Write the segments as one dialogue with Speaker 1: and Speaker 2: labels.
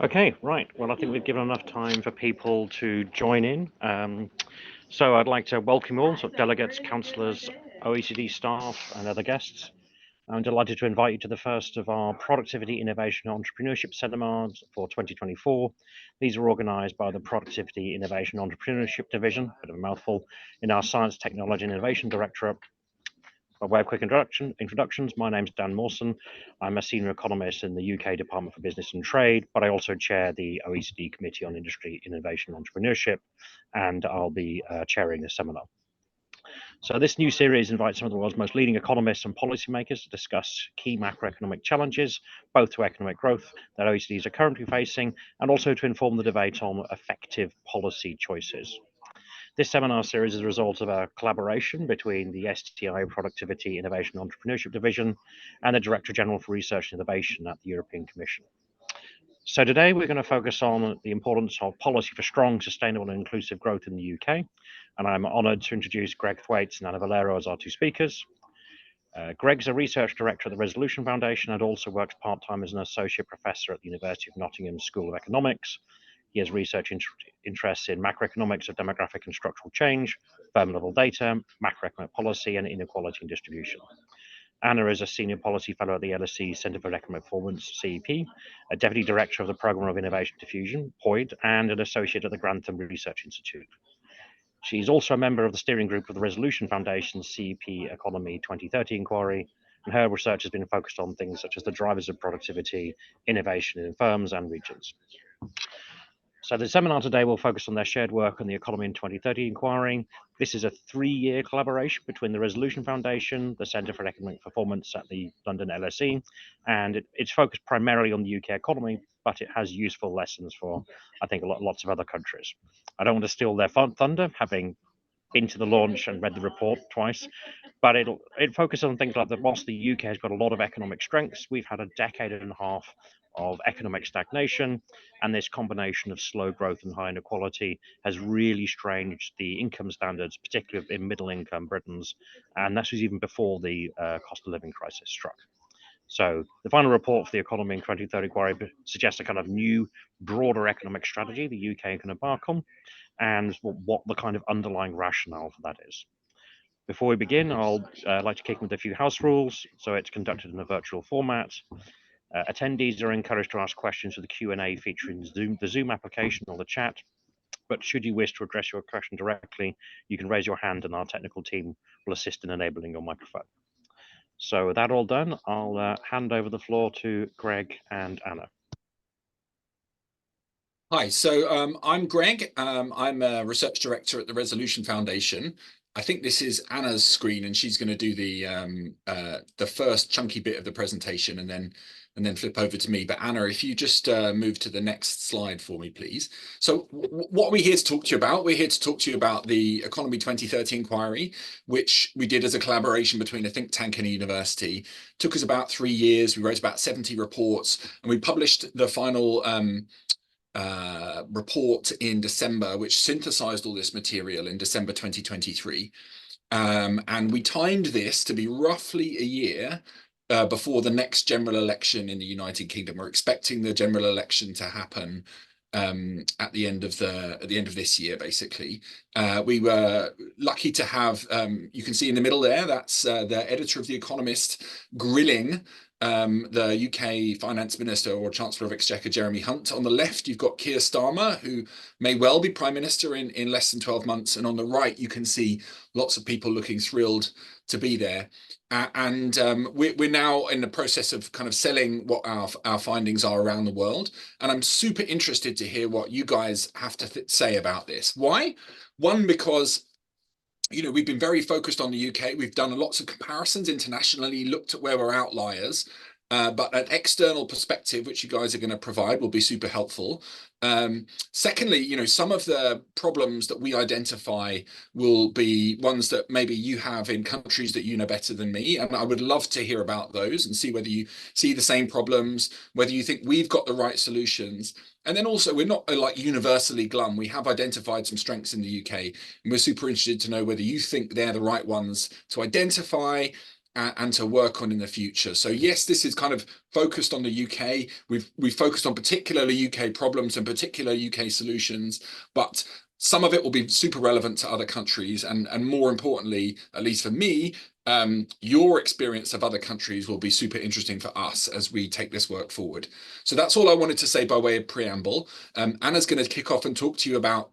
Speaker 1: Okay, right. Well, I think we've given enough time for people to join in. So I'd like to welcome all, so delegates, councillors, OECD staff, and other guests. I'm delighted to invite you to the first of our Productivity, Innovation, and Entrepreneurship seminars for 2024. These are organised by the Productivity, Innovation, and Entrepreneurship Division, bit of a mouthful, in our Science, Technology, and Innovation Directorate. By way of quick introductions, my name's Dan Mawson. I'm a senior economist in the UK Department for Business and Trade, but I also chair the OECD Committee on Industry, Innovation and Entrepreneurship, and I'll be chairing this seminar. So this new series invites some of the world's most leading economists and policymakers to discuss key macroeconomic challenges, both to economic growth that OECDs are currently facing, and also to inform the debate on effective policy choices. This seminar series is a result of a collaboration between the STI Productivity, Innovation and Entrepreneurship Division and the Director General for Research and Innovation at the European Commission. So today we're going to focus on the importance of policy for strong, sustainable and inclusive growth in the UK. And I'm honoured to introduce Greg Thwaites and Anna Valero as our two speakers. Greg's a research director at the Resolution Foundation and also works part-time as an associate professor at the University of Nottingham School of Economics. He has research interests in macroeconomics of demographic and structural change, firm level data, macroeconomic policy, and inequality and distribution. Anna is a senior policy fellow at the LSE Centre for Economic Performance, CEP, a deputy director of the Programme of Innovation Diffusion, POID, and an associate at the Grantham Research Institute. She's also a member of the steering group of the Resolution Foundation's CEP Economy 2030 inquiry, and her research has been focused on things such as the drivers of productivity, innovation in firms and regions. So the seminar today will focus on their shared work on the Economy in 2030 inquiry. This is a 3-year collaboration between the Resolution Foundation, the Centre for Economic Performance at the London LSE, and it's focused primarily on the UK economy, but it has useful lessons for, I think, lots of other countries. I don't want to steal their thunder, having been to the launch and read the report twice, but it focuses on things like that. Whilst the UK has got a lot of economic strengths, we've had a decade and a half of economic stagnation, and this combination of slow growth and high inequality has really strained the income standards, particularly in middle income Britons, and this was even before the cost of living crisis struck. So the final report for the Economy in 2030 inquiry suggests a kind of new, broader economic strategy the UK can embark on, and what the kind of underlying rationale for that is. Before we begin, I'll like to kick in with a few house rules. So it's conducted in a virtual format. Attendees are encouraged to ask questions through the Q&A feature in the Zoom application or the chat. But should you wish to address your question directly, you can raise your hand and our technical team will assist in enabling your microphone. So with that all done, I'll hand over the floor to Greg and Anna.
Speaker 2: Hi, so I'm Greg. I'm a research director at the Resolution Foundation. I think this is Anna's screen, and she's going to do the first chunky bit of the presentation, and then flip over to me. But Anna, if you just move to the next slide for me, please. So what are we here to talk to you about? We're here to talk to you about the Economy 2030 inquiry, which we did as a collaboration between a think tank and a university. It took us about 3 years. We wrote about 70 reports, and we published the final report in December, which synthesized all this material in December 2023. And we timed this to be roughly a year before the next general election in the United Kingdom. We're expecting the general election to happen at the end of this year, basically. We were lucky to have, you can see in the middle there, that's the editor of The Economist grilling the UK Finance Minister or Chancellor of Exchequer, Jeremy Hunt. On the left, you've got Keir Starmer, who may well be Prime Minister in less than 12 months. And on the right, you can see lots of people looking thrilled to be there. We're now in the process of kind of selling what our findings are around the world. And I'm super interested to hear what you guys have to say about this. Why? One, because we've been very focused on the UK. We've done lots of comparisons internationally, looked at where we're outliers, but an external perspective, which you guys are going to provide, will be super helpful. Secondly, some of the problems that we identify will be ones that maybe you have in countries that you know better than me. And I would love to hear about those and see whether you see the same problems, whether you think we've got the right solutions. And then also, we're not like universally glum. We have identified some strengths in the UK, and we're super interested to know whether you think they're the right ones to identify and to work on in the future. So yes, this is kind of focused on the UK. We've focused on particularly UK problems and particular UK solutions, but some of it will be super relevant to other countries, and more importantly, at least for me, your experience of other countries will be super interesting for us as we take this work forward. So that's all I wanted to say by way of preamble. Anna's going to kick off and talk to you about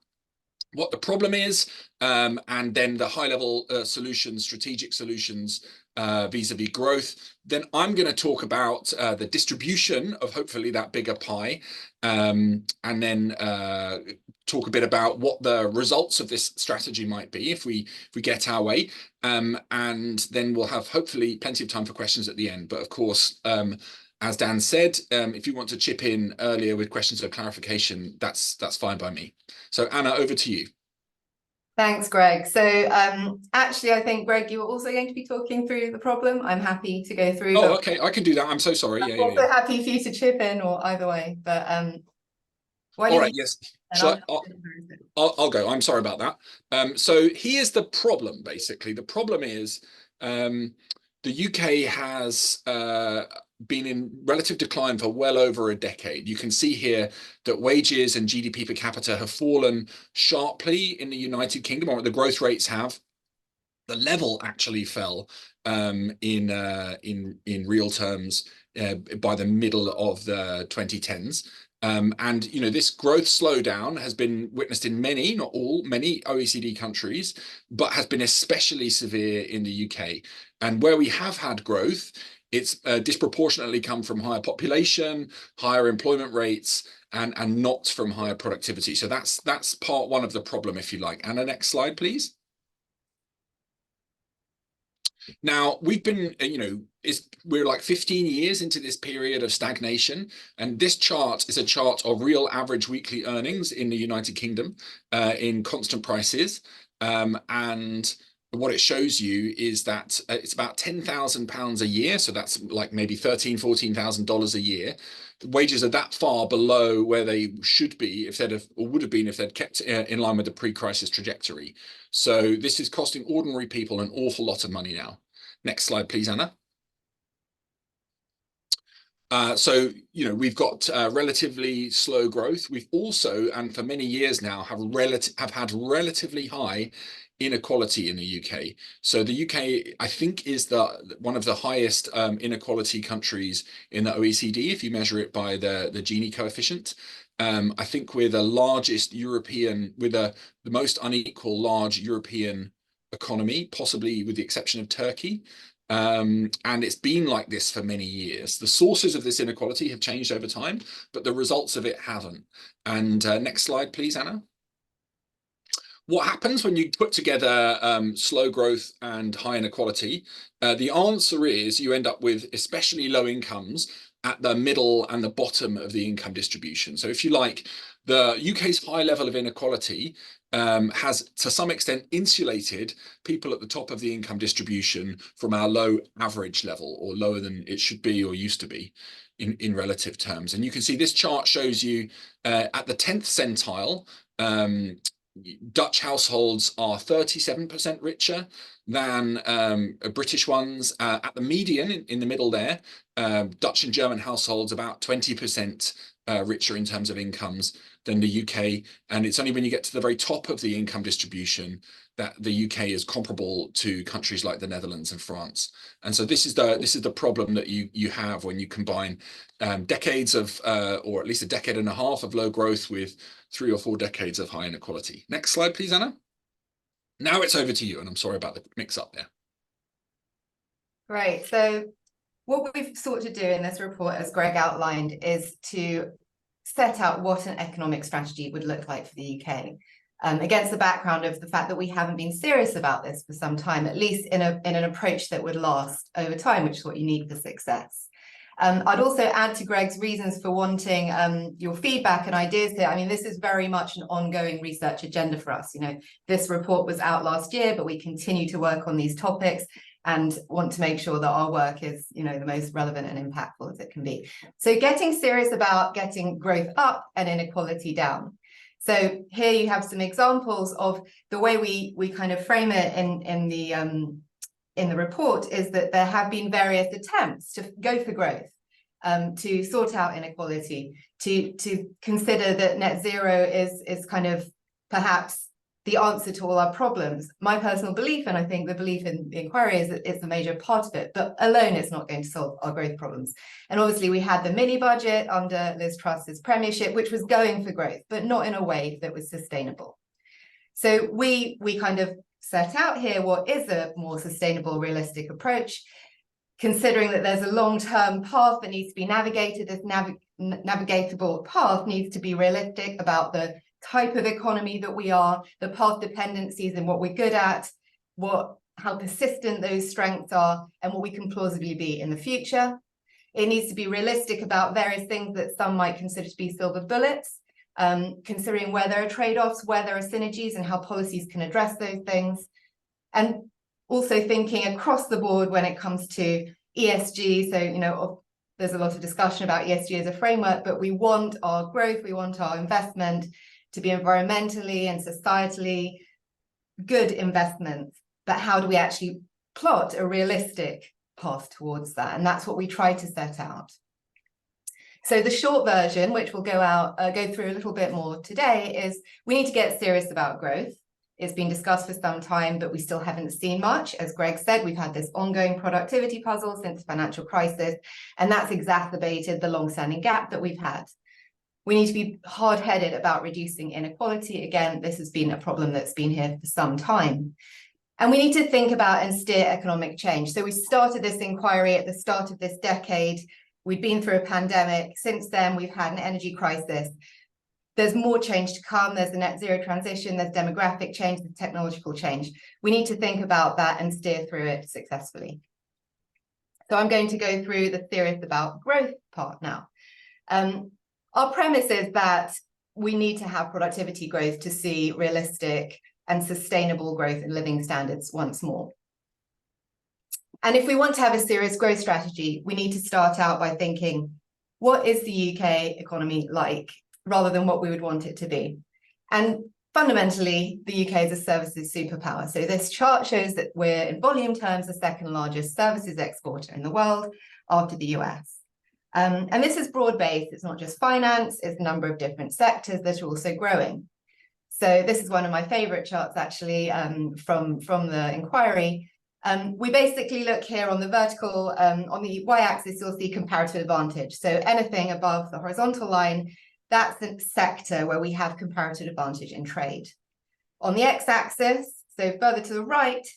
Speaker 2: what the problem is, and then the high-level solutions, strategic solutions vis-a-vis growth. Then I'm going to talk about the distribution of hopefully that bigger pie, and then talk a bit about what the results of this strategy might be if we get our way, and then we'll have hopefully plenty of time for questions at the end. But of course, as Dan said, if you want to chip in earlier with questions or clarification, that's fine by me. So Anna, over to you.
Speaker 3: Thanks, Greg. So actually, I think, Greg, you were also going to be talking through the problem. I'm happy to go through.
Speaker 2: Oh, okay, I can do that. I'm so sorry.
Speaker 3: I'm also happy for you to chip in, or either way. But
Speaker 2: all right, yes. I'll go. I'm sorry about that. So here's the problem, basically. The problem is the UK has been in relative decline for well over a decade. You can see here that wages and GDP per capita have fallen sharply in the United Kingdom, or the growth rates have. The level actually fell in real terms by the middle of the 2010s. And you know, this growth slowdown has been witnessed in many, not all, many OECD countries, but has been especially severe in the UK. And where we have had growth, it's disproportionately come from higher population, higher employment rates, and not from higher productivity. So that's part one of the problem, if you like. And the next slide, please. Now, we've been, you know, we're like 15 years into this period of stagnation, and this chart is a chart of real average weekly earnings in the United Kingdom in constant prices. And what it shows you is that it's about £10,000 a year, so that's like maybe $14,000 a year. The wages are that far below where they should be if they'd have, or would have been if they'd kept in line with the pre-crisis trajectory. So this is costing ordinary people an awful lot of money now. Next slide, please, Anna. So, you know, we've got relatively slow growth. We've also, and for many years now, have had relatively high inequality in the UK. So the UK, I think, is one of the highest inequality countries in the OECD, if you measure it by the Gini coefficient. I think we're the largest European, with the most unequal large European economy, possibly with the exception of Turkey. And it's been like this for many years. The sources of this inequality have changed over time, but the results of it haven't. And next slide, please, Anna. What happens when you put together slow growth and high inequality? The answer is you end up with especially low incomes at the middle and the bottom of the income distribution. So if you like, the UK's high level of inequality has to some extent insulated people at the top of the income distribution from our low average level, or lower than it should be or used to be in relative terms. And you can see this chart shows you at the 10th centile, Dutch households are 37% richer than British ones. At the median in the middle there, Dutch and German households about 20% richer in terms of incomes than the UK. And it's only when you get to the very top of the income distribution that the UK is comparable to countries like the Netherlands and France. And so this is the problem that you have when you combine decades of, or at least a decade and a half of low growth with 3 or 4 decades of high inequality. Next slide, please, Anna. Now it's over to you, and I'm sorry about the mix-up there.
Speaker 3: Great. So what we've sought to do in this report, as Greg outlined, is to set out what an economic strategy would look like for the UK, against the background of the fact that we haven't been serious about this for some time, at least in an approach that would last over time, which is what you need for success. I'd also add to Greg's reasons for wanting your feedback and ideas here. I mean, this is very much an ongoing research agenda for us. You know, this report was out last year, but we continue to work on these topics and want to make sure that our work is, you know, the most relevant and impactful as it can be. So getting serious about getting growth up and inequality down. So here you have some examples of the way we kind of frame it in in the report is that there have been various attempts to go for growth, to sort out inequality, to consider that net zero is kind of perhaps the answer to all our problems. My personal belief, and I think the belief in the inquiry, is that it's a major part of it, but alone it's not going to solve our growth problems. And obviously we had the mini budget under Liz Truss's premiership, which was going for growth, but not in a way that was sustainable. So we kind of set out here what is a more sustainable, realistic approach, considering that there's a long-term path that needs to be navigated. This navigatable path needs to be realistic about the type of economy that we are, the path dependencies and what we're good at, how persistent those strengths are, and what we can plausibly be in the future. It needs to be realistic about various things that some might consider to be silver bullets, considering where there are trade-offs, where there are synergies, and how policies can address those things. And also thinking across the board when it comes to ESG. So, you know, there's a lot of discussion about ESG as a framework, but we want our growth, we want our investment to be environmentally and societally good investments. But how do we actually plot a realistic path towards that? And that's what we try to set out. So the short version, which we'll go through a little bit more today, is we need to get serious about growth. It's been discussed for some time, but we still haven't seen much. As Greg said, we've had this ongoing productivity puzzle since the financial crisis, and that's exacerbated the long-standing gap that we've had. We need to be hard-headed about reducing inequality. Again, this has been a problem that's been here for some time. And we need to think about and steer economic change. So we started this inquiry at the start of this decade. We've been through a pandemic. Since then, we've had an energy crisis. There's more change to come. There's the net zero transition, there's demographic change, there's technological change. We need to think about that and steer through it successfully. So I'm going to go through the theories about growth part now. Our premise is that we need to have productivity growth to see realistic and sustainable growth in living standards once more. And if we want to have a serious growth strategy, we need to start out by thinking, what is the UK economy like, rather than what we would want it to be? And fundamentally, the UK is a services superpower. So this chart shows that we're, in volume terms, the second largest services exporter in the world after the US. And this is broad-based. It's not just finance, it's a number of different sectors that are also growing. So this is one of my favorite charts, actually, from the inquiry. We basically look here on the vertical, on the y-axis, you'll see comparative advantage. So anything above the horizontal line, that's the sector where we have comparative advantage in trade. On the x-axis, so further to the right,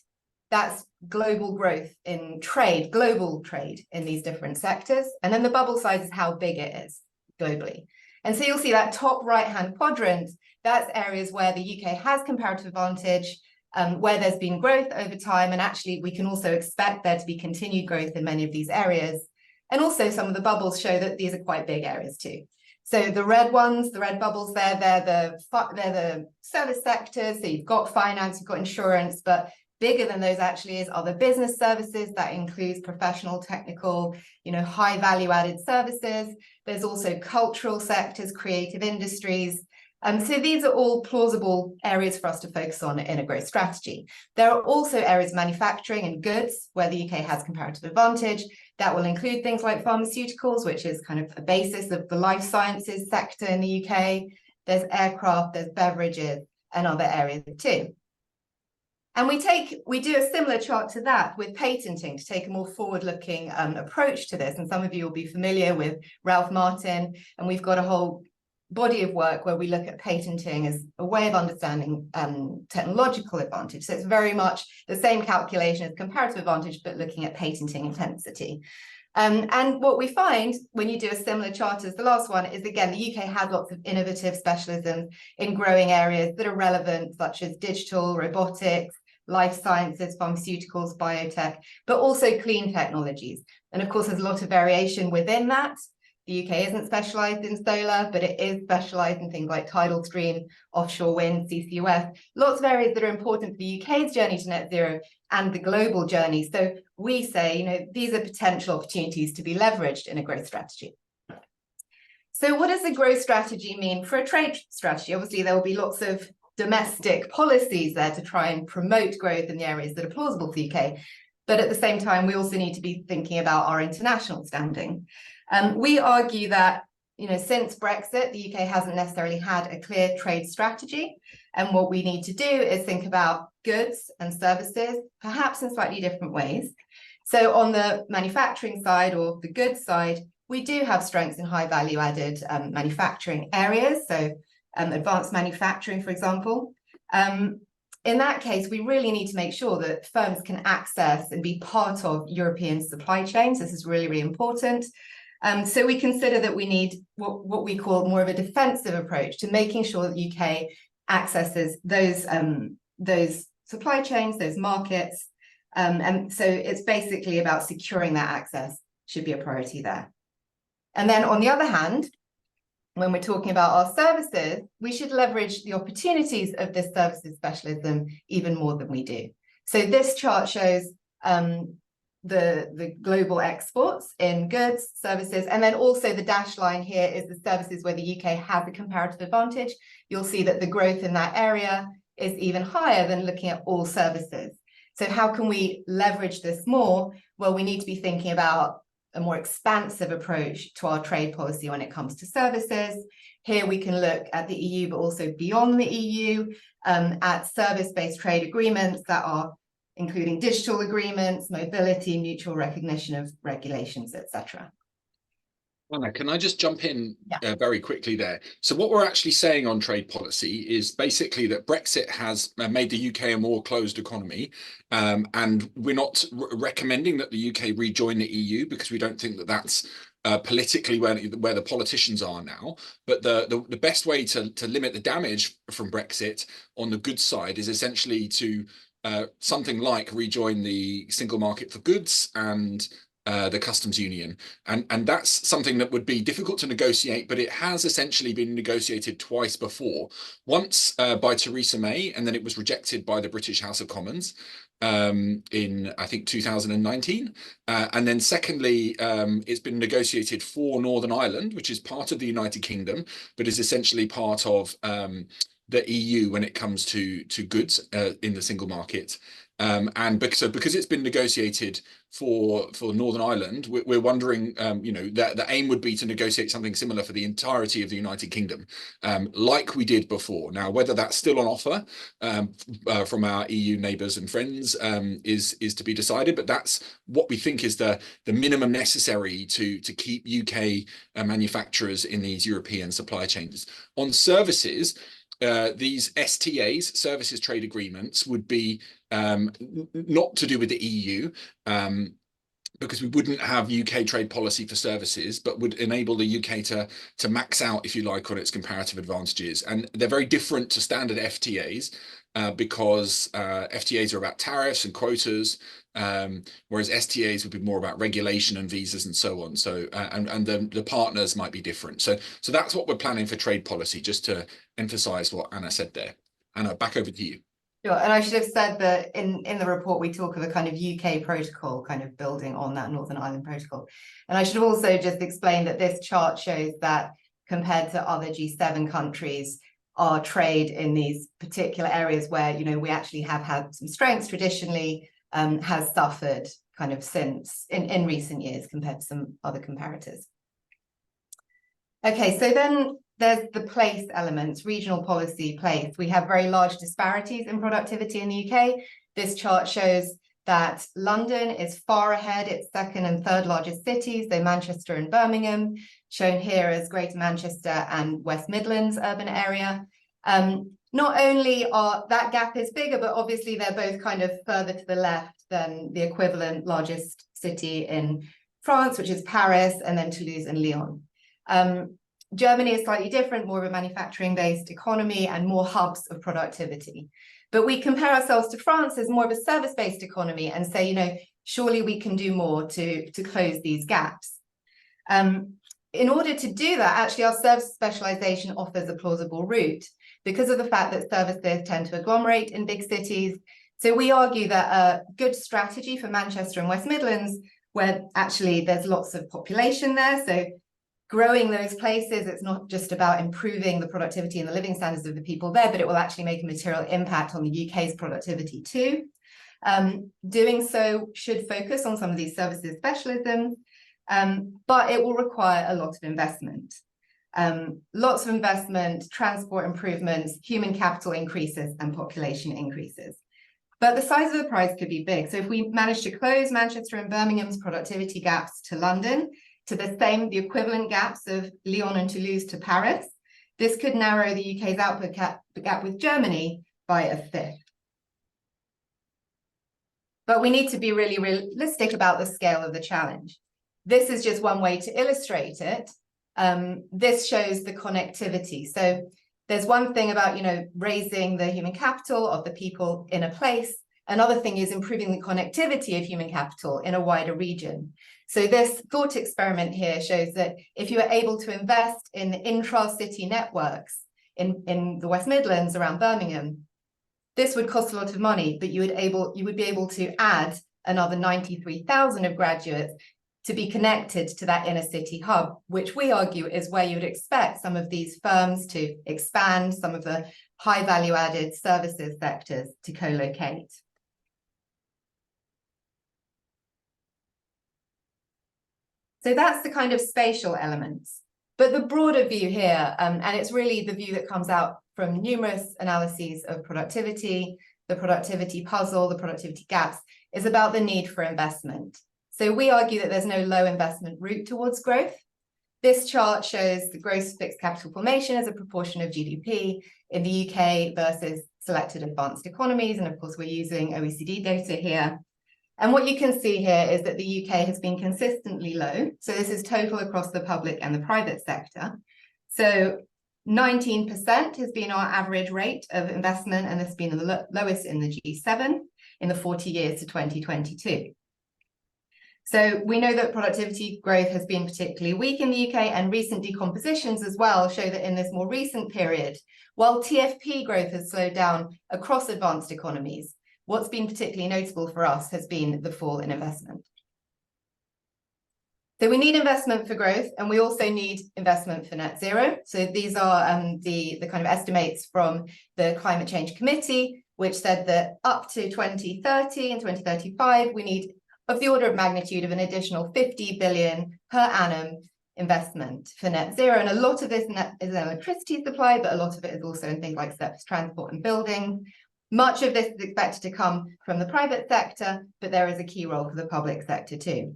Speaker 3: that's global growth in trade, global trade in these different sectors. And then the bubble size is how big it is globally. And so you'll see that top right-hand quadrant, that's areas where the UK has comparative advantage, where there's been growth over time. And actually, we can also expect there to be continued growth in many of these areas. And also some of the bubbles show that these are quite big areas too. So the red ones, the red bubbles there, they're the service sectors. So you've got finance, you've got insurance, but bigger than those actually is other business services. That includes professional, technical, high value added services. There's also cultural sectors, creative industries. So these are all plausible areas for us to focus on in a growth strategy. There are also areas of manufacturing and goods where the UK has comparative advantage. That will include things like pharmaceuticals, which is kind of a basis of the life sciences sector in the UK. There's aircraft, there's beverages, and other areas too. And we do a similar chart to that with patenting to take a more forward-looking approach to this. And some of you will be familiar with Ralph Martin, and we've got a whole body of work where we look at patenting as a way of understanding technological advantage. So it's very much the same calculation as comparative advantage, but looking at patenting intensity. And what we find when you do a similar chart as the last one is, again, the UK has lots of innovative specialisms in growing areas that are relevant, such as digital, robotics, life sciences, pharmaceuticals, biotech, but also clean technologies. And of course, there's a lot of variation within that. The UK isn't specialised in solar, but it is specialised in things like tidal stream, offshore wind, CCUS, lots of areas that are important for the UK's journey to net zero and the global journey. So we say, these are potential opportunities to be leveraged in a growth strategy. So what does a growth strategy mean for a trade strategy? Obviously, there will be lots of domestic policies there to try and promote growth in the areas that are plausible for the UK. But at the same time, we also need to be thinking about our international standing. We argue that, since Brexit, the UK hasn't necessarily had a clear trade strategy. And what we need to do is think about goods and services, perhaps in slightly different ways. So on the manufacturing side or the goods side, we do have strengths in high value added manufacturing areas. So advanced manufacturing, for example. In that case, we really need to make sure that firms can access and be part of European supply chains. This is really, really important. So we consider that we need what we call more of a defensive approach to making sure that the UK accesses those supply chains, those markets. And so it's basically about securing that access should be a priority there. And then on the other hand, when we're talking about our services, we should leverage the opportunities of this services specialism even more than we do. So this chart shows the global exports in goods, services, and then also the dashed line here is the services where the UK has a comparative advantage. You'll see that the growth in that area is even higher than looking at all services. So how can we leverage this more? Well, we need to be thinking about a more expansive approach to our trade policy when it comes to services. Here we can look at the EU, but also beyond the EU, at service-based trade agreements that are including digital agreements, mobility, mutual recognition of regulations, etc.
Speaker 2: Anna, can I just jump in very quickly there? So what we're actually saying on trade policy is basically that Brexit has made the UK a more closed economy, and we're not recommending that the UK rejoin the EU because we don't think that that's politically where the politicians are now. But the best way to limit the damage from Brexit on the goods side is essentially to something like rejoin the single market for goods and the customs union, and that's something that would be difficult to negotiate, but it has essentially been negotiated twice before. Once by Theresa May, and then it was rejected by the British House of Commons in, I think, 2019. And then secondly, it's been negotiated for Northern Ireland, which is part of the United Kingdom, but is essentially part of the EU when it comes to goods in the single market. And because it's been negotiated for Northern Ireland, we're wondering, that the aim would be to negotiate something similar for the entirety of the United Kingdom, like we did before. Now, whether that's still on offer from our EU neighbours and friends is to be decided, but that's what we think is the minimum necessary to keep UK manufacturers in these European supply chains. On services, these STAs, services trade agreements, would be not to do with the EU, because we wouldn't have UK trade policy for services, but would enable the UK to max out, if you like, on its comparative advantages. And they're very different to standard FTAs because FTAs are about tariffs and quotas, whereas STAs would be more about regulation and visas and so on. So and the partners might be different. So that's what we're planning for trade policy, just to emphasize what Anna said there. Anna, back over to you.
Speaker 3: Sure, and I should have said that in the report we talk of a kind of UK protocol, kind of building on that Northern Ireland protocol. And I should have also just explained that this chart shows that compared to other G7 countries, our trade in these particular areas where, we actually have had some strengths traditionally, has suffered kind of since in recent years compared to some other comparators. Okay, so then there's the place elements, regional policy place. We have very large disparities in productivity in the UK. This chart shows that London is far ahead, its second and third largest cities, though Manchester and Birmingham, shown here as Greater Manchester and West Midlands urban area. Not only are that gap is bigger, but obviously they're both kind of further to the left than the equivalent largest city in France, which is Paris, and then Toulouse and Lyon. Germany is slightly different, more of a manufacturing-based economy and more hubs of productivity. But we compare ourselves to France as more of a service-based economy and say, surely we can do more to close these gaps. In order to do that, actually, our service specialization offers a plausible route because of the fact that services tend to agglomerate in big cities. So we argue that a good strategy for Manchester and West Midlands, where actually there's lots of population there, so growing those places, it's not just about improving the productivity and the living standards of the people there, but it will actually make a material impact on the UK's productivity too. Doing so should focus on some of these services specialisms, but it will require a lot of investment. Lots of investment, transport improvements, human capital increases, and population increases. But the size of the prize could be big. So if we manage to close Manchester and Birmingham's productivity gaps to London, to the equivalent gaps of Lyon and Toulouse to Paris, this could narrow the UK's output gap with Germany by a fifth. But we need to be really realistic about the scale of the challenge. This is just one way to illustrate it. This shows the connectivity. So there's one thing about, raising the human capital of the people in a place. Another thing is improving the connectivity of human capital in a wider region. So this thought experiment here shows that if you are able to invest in intra-city networks in the West Midlands around Birmingham, this would cost a lot of money, but you would be able to add another 93,000 of graduates to be connected to that inner city hub, which we argue is where you would expect some of these firms to expand, some of the high value added services sectors to co-locate. So that's the kind of spatial elements. But the broader view here, and it's really the view that comes out from numerous analyses of productivity, the productivity puzzle, the productivity gaps, is about the need for investment. So we argue that there's no low investment route towards growth. This chart shows the gross fixed capital formation as a proportion of GDP in the UK versus selected advanced economies. And of course, we're using OECD data here. And what you can see here is that the UK has been consistently low. So this is total across the public and the private sector. So 19% has been our average rate of investment, and this has been the lowest in the G7 in the 40 years to 2022. So we know that productivity growth has been particularly weak in the UK, and recent decompositions as well show that in this more recent period, while TFP growth has slowed down across advanced economies, what's been particularly notable for us has been the fall in investment. So we need investment for growth, and we also need investment for net zero. So these are the kind of estimates from the Climate Change Committee, which said that up to 2030 and 2035, we need of the order of magnitude of an additional 50 billion per annum investment for net zero. And a lot of this is electricity supply, but a lot of it is also in things like surface transport and building. Much of this is expected to come from the private sector, but there is a key role for the public sector too.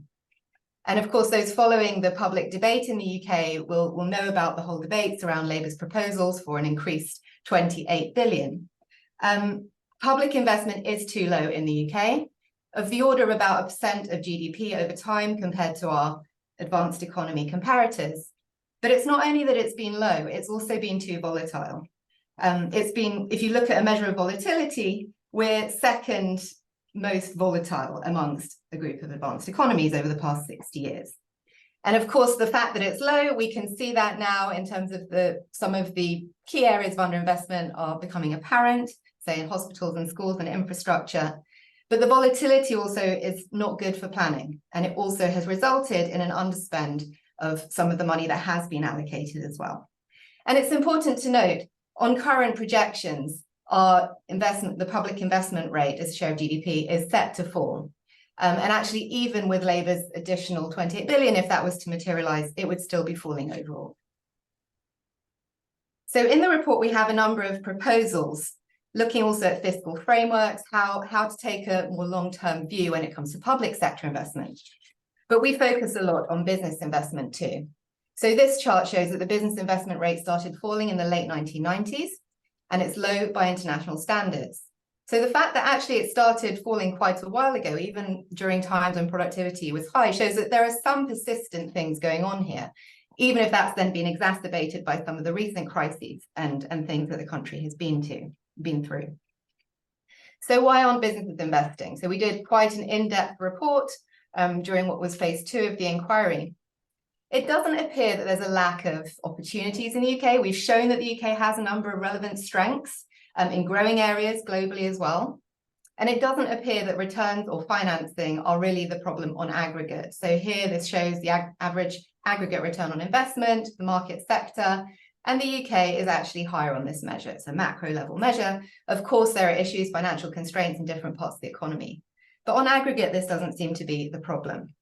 Speaker 3: And of course, those following the public debate in the UK will know about the whole debates around Labour's proposals for an increased 28 billion. Public investment is too low in the UK, of the order of about 1% of GDP over time compared to our advanced economy comparators. But it's not only that it's been low, it's also been too volatile. If you look at a measure of volatility, we're second most volatile amongst a group of advanced economies over the past 60 years. And of course, the fact that it's low, we can see that now in terms of some of the key areas of underinvestment are becoming apparent, say in hospitals and schools and infrastructure. But the volatility also is not good for planning. And it also has resulted in an underspend of some of the money that has been allocated as well. And it's important to note, on current projections, our investment, the public investment rate as a share of GDP is set to fall. And actually, even with Labour's additional 28 billion, if that was to materialise, it would still be falling overall. So in the report, we have a number of proposals looking also at fiscal frameworks, how to take a more long-term view when it comes to public sector investment. But we focus a lot on business investment too. So this chart shows that the business investment rate started falling in the late 1990s, and it's low by international standards. So the fact that actually it started falling quite a while ago, even during times when productivity was high, shows that there are some persistent things going on here, even if that's then been exacerbated by some of the recent crises and things that the country has been through. So why aren't businesses investing? So we did quite an in-depth report during what was phase 2 of the inquiry. It doesn't appear that there's a lack of opportunities in the UK. We've shown that the UK has a number of relevant strengths in growing areas globally as well. And it doesn't appear that returns or financing are really the problem on aggregate. So here, this shows the average aggregate return on investment, the market sector, And the UK is actually higher on this measure. It's a macro level measure. Of course, there are issues, financial constraints in different parts of the economy. But on aggregate, this doesn't seem to be the problem.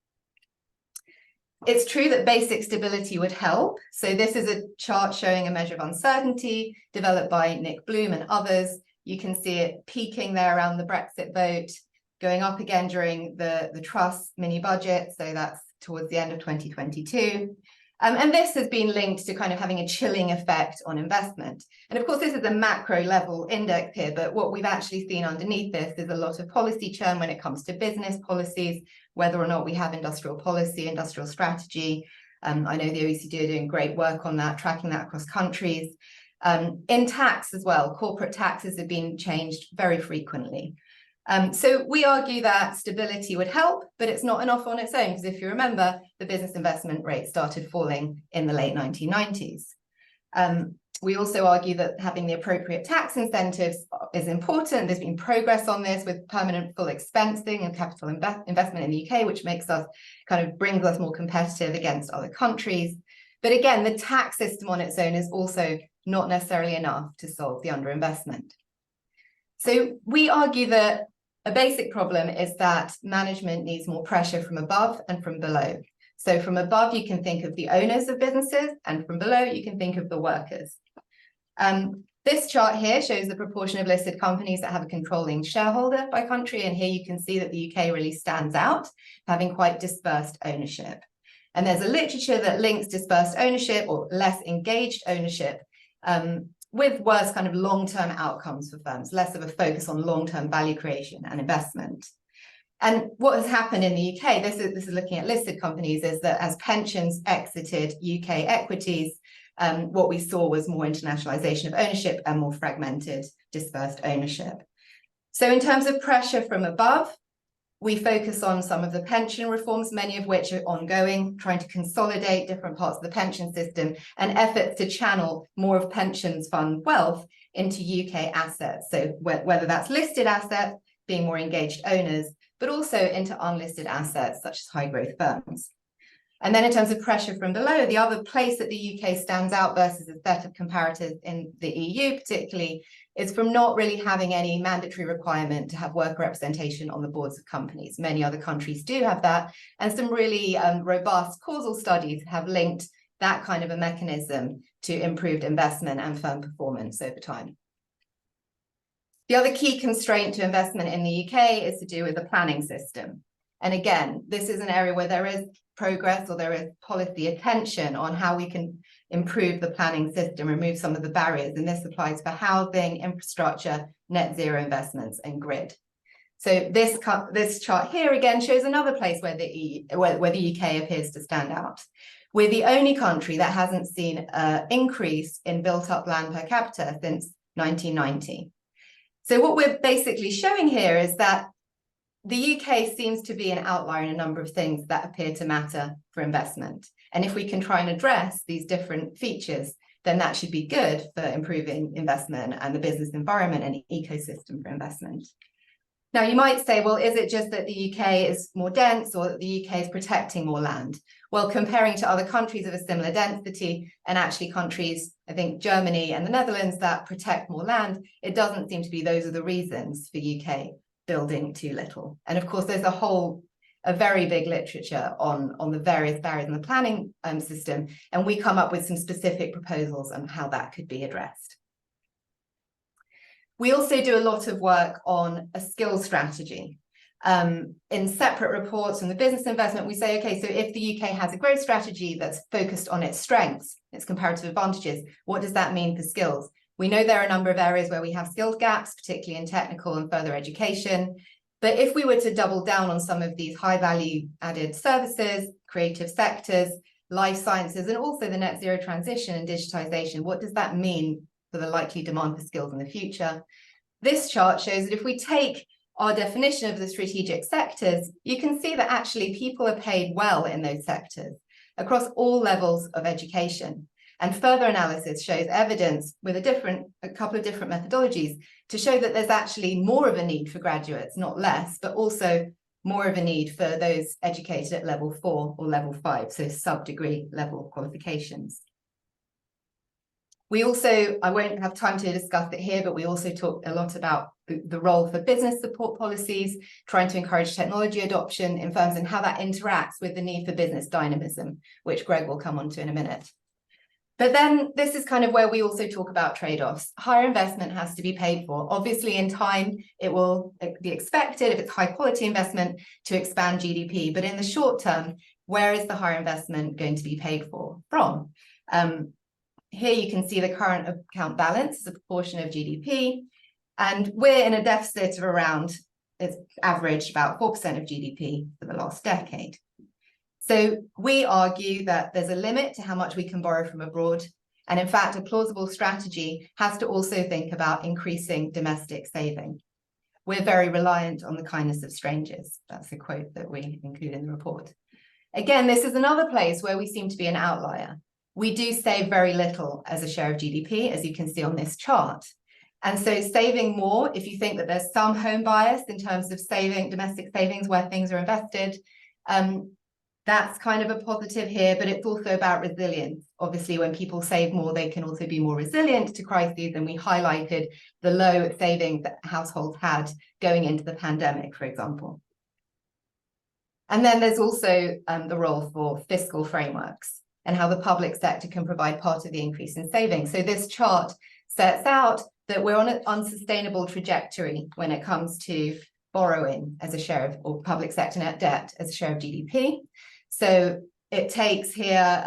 Speaker 3: It's true that basic stability would help. So this is a chart showing a measure of uncertainty developed by Nick Bloom and others. You can see it peaking there around the Brexit vote, going up again during the Truss mini budget. So that's towards the end of 2022. And this has been linked to kind of having a chilling effect on investment. And of course, this is a macro level index here, but what we've actually seen underneath this is a lot of policy churn when it comes to business policies, whether or not we have industrial policy, industrial strategy. I know the OECD are doing great work on that, tracking that across countries. In tax as well, corporate taxes have been changed very frequently. So we argue that stability would help, but it's not enough on its own, because if you remember, the business investment rate started falling in the late 1990s. We also argue that having the appropriate tax incentives is important. There's been progress on this with permanent full expensing and capital investment in the UK, which makes us brings us more competitive against other countries. But again, the tax system on its own is also not necessarily enough to solve the underinvestment. So we argue that a basic problem is that management needs more pressure from above and from below. So from above, you can think of the owners of businesses, and from below, you can think of the workers. This chart here shows the proportion of listed companies that have a controlling shareholder by country. And here you can see that the UK really stands out, having quite dispersed ownership. And there's a literature that links dispersed ownership or less engaged ownership with worse long-term outcomes for firms, less of a focus on long-term value creation and investment. And what has happened in the UK, this is looking at listed companies, is that as pensions exited UK equities, what we saw was more internationalization of ownership and more fragmented, dispersed ownership. So in terms of pressure from above, we focus on some of the pension reforms, many of which are ongoing, trying to consolidate different parts of the pension system and efforts to channel more of pensions fund wealth into UK assets. So whether that's listed assets, being more engaged owners, but also into unlisted assets such as high growth firms. And then in terms of pressure from below, the other place that the UK stands out versus a set of comparators in the EU particularly is from not really having any mandatory requirement to have worker representation on the boards of companies. Many other countries do have that, and some really robust causal studies have linked that kind of a mechanism to improved investment and firm performance over time. The other key constraint to investment in the UK is to do with the planning system. And again, this is an area where there is progress or there is policy attention on how we can improve the planning system, remove some of the barriers. And this applies for housing, infrastructure, net zero investments, and grid. So this chart here again shows another place where the UK appears to stand out. We're the only country that hasn't seen an increase in built up land per capita since 1990. So what we're basically showing here is that the UK seems to be an outlier in a number of things that appear to matter for investment. And if we can try and address these different features, then that should be good for improving investment and the business environment and ecosystem for investment. Now, you might say, well, is it just that the UK is more dense or that the UK is protecting more land? Well, comparing to other countries of a similar density and actually countries, I think Germany and the Netherlands that protect more land, it doesn't seem to be those are the reasons for UK building too little. And of course, there's a very big literature on the various barriers in the planning system, and we come up with some specific proposals on how that could be addressed. We also do a lot of work on a skills strategy. In separate reports from the business investment, we say, okay, so if the UK has a growth strategy that's focused on its strengths, its comparative advantages, what does that mean for skills? We know there are a number of areas where we have skills gaps, particularly in technical and further education. But if we were to double down on some of these high value added services, creative sectors, life sciences, and also the net zero transition and digitization, what does that mean for the likely demand for skills in the future? This chart shows that if we take our definition of the strategic sectors, you can see that actually people are paid well in those sectors across all levels of education. And further analysis shows evidence with a couple of different methodologies to show that there's actually more of a need for graduates, not less, but also more of a need for those educated at level 4 or level 5, so sub-degree level qualifications. We also, I won't have time to discuss it here, but we also talk a lot about the role for business support policies, trying to encourage technology adoption in firms and how that interacts with the need for business dynamism, which Greg will come on to in a minute. But then this is kind of where we also talk about trade-offs. Higher investment has to be paid for. Obviously, in time, it will be expected, if it's high quality investment, to expand GDP. But in the short term, where is the higher investment going to be paid for from? Here you can see the current account balance as a proportion of GDP. And we're in a deficit of around, it's averaged about 4% of GDP for the last decade. So we argue that there's a limit to how much we can borrow from abroad. And in fact, a plausible strategy has to also think about increasing domestic saving. We're very reliant on the kindness of strangers. That's a quote that we include in the report. Again, this is another place where we seem to be an outlier. We do save very little as a share of GDP, as you can see on this chart. And so saving more, if you think that there's some home bias in terms of saving, domestic savings where things are invested, that's kind of a positive here, but it's also about resilience. Obviously, when people save more, they can also be more resilient to crises. And we highlighted the low savings that households had going into the pandemic, for example. And then there's also the role for fiscal frameworks and how the public sector can provide part of the increase in savings. So this chart sets out that we're on an unsustainable trajectory when it comes to borrowing as a share of, or public sector net debt as a share of GDP. So it takes here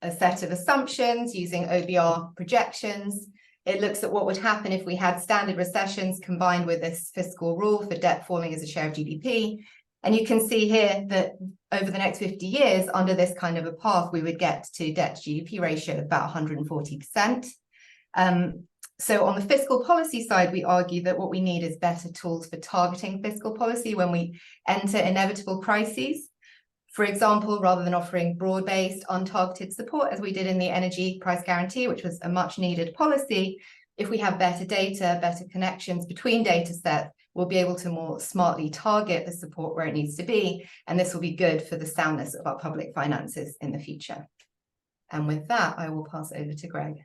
Speaker 3: a set of assumptions using OBR projections. It looks at what would happen if we had standard recessions combined with this fiscal rule for debt falling as a share of GDP. And you can see here that over the next 50 years, under this kind of a path, we would get to debt to GDP ratio of about 140%. So on the fiscal policy side, we argue that what we need is better tools for targeting fiscal policy when we enter inevitable crises. For example, rather than offering broad-based, untargeted support, as we did in the energy price guarantee, which was a much-needed policy, if we have better data, better connections between data sets, we'll be able to more smartly target the support where it needs to be, and this will be good for the soundness of our public finances in the future. And with that, I will pass over to Greg.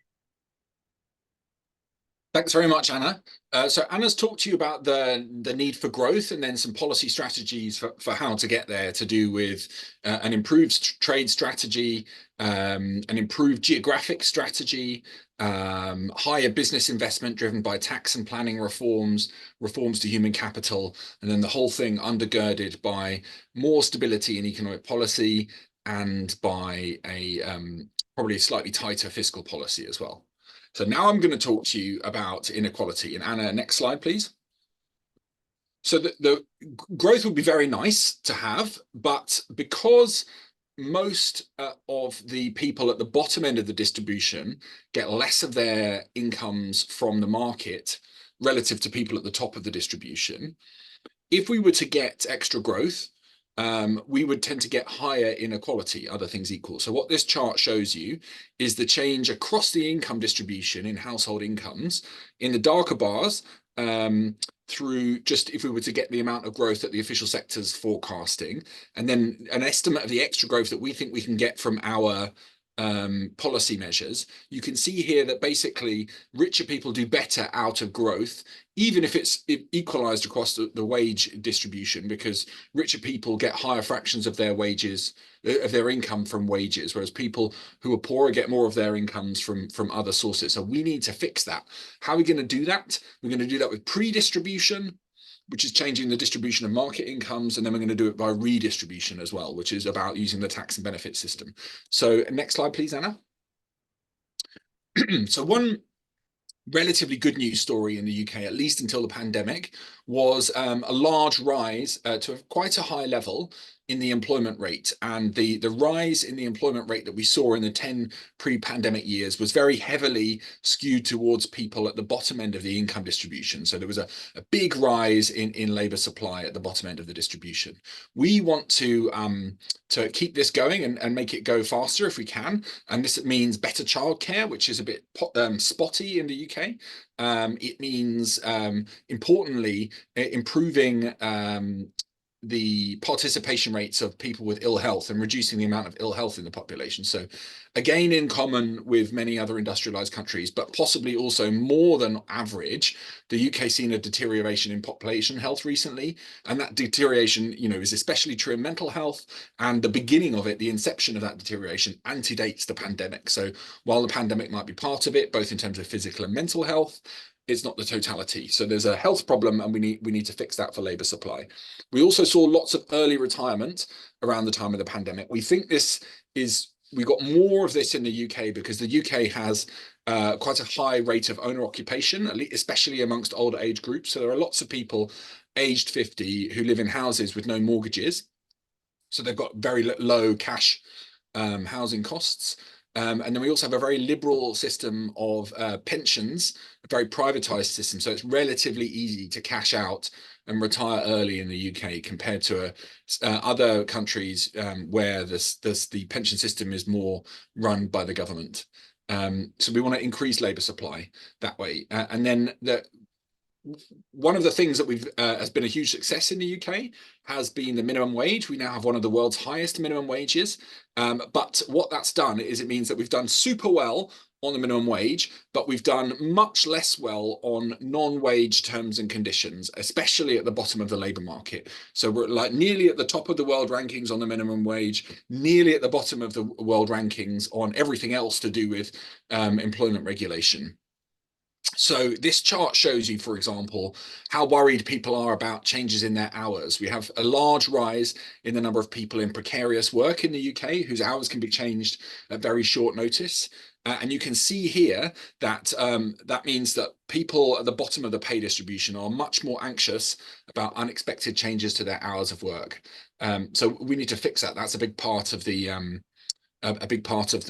Speaker 2: Thanks very much, Anna. So Anna's talked to you about the need for growth and then some policy strategies for how to get there, to do with an improved trade strategy, an improved geographic strategy, higher business investment driven by tax and planning reforms, reforms to human capital, and then the whole thing undergirded by more stability in economic policy and by a probably slightly tighter fiscal policy as well. So now I'm going to talk to you about inequality. And Anna, next slide, please. So the growth would be very nice to have, but because most of the people at the bottom end of the distribution get less of their incomes from the market relative to people at the top of the distribution, if we were to get extra growth, we would tend to get higher inequality, other things equal. So what this chart shows you is the change across the income distribution in household incomes in the darker bars, through just if we were to get the amount of growth that the official sector's forecasting, and then an estimate of the extra growth that we think we can get from our policy measures. You can see here that basically richer people do better out of growth, even if it's equalized across the wage distribution, because richer people get higher fractions of their wages, of their income from wages, whereas people who are poorer get more of their incomes from other sources. So we need to fix that. How are we going to do that? We're going to do that with pre-distribution, which is changing the distribution of market incomes, and then we're going to do it by redistribution as well, which is about using the tax and benefit system. So next slide, please, Anna. So one relatively good news story in the UK, at least until the pandemic, was a large rise to quite a high level in the employment rate. And the rise in the employment rate that we saw in the 10 pre-pandemic years was very heavily skewed towards people at the bottom end of the income distribution. So there was a big rise in labour supply at the bottom end of the distribution. We want to keep this going and make it go faster if we can. And this means better childcare, which is a bit spotty in the UK. It means, importantly, improving the participation rates of people with ill health and reducing the amount of ill health in the population. So again, in common with many other industrialized countries, but possibly also more than average, the UK seen a deterioration in population health recently. And that deterioration, you know, is especially true in mental health. And the beginning of it, the inception of that deterioration, antedates the pandemic. So while the pandemic might be part of it, both in terms of physical and mental health, it's not the totality. So there's a health problem, and we need to fix that for labour supply. We also saw lots of early retirement around the time of the pandemic. We think we got more of this in the UK because the UK has quite a high rate of owner occupation, especially amongst older age groups. So there are lots of people aged 50 who live in houses with no mortgages. So they've got very low cash housing costs. And then we also have a very liberal system of pensions, a very privatized system. So it's relatively easy to cash out and retire early in the UK compared to other countries where the pension system is more run by the government. So we want to increase labour supply that way. And then one of the things that has been a huge success in the UK has been the minimum wage. We now have one of the world's highest minimum wages. But what that's done is it means that we've done super well on the minimum wage, but we've done much less well on non-wage terms and conditions, especially at the bottom of the labour market. So we're like nearly at the top of the world rankings on the minimum wage, nearly at the bottom of the world rankings on everything else to do with employment regulation. So this chart shows you, for example, how worried people are about changes in their hours. We have a large rise in the number of people in precarious work in the UK whose hours can be changed at very short notice. And you can see here that that means that people at the bottom of the pay distribution are much more anxious about unexpected changes to their hours of work. So we need to fix that. That's a big part of the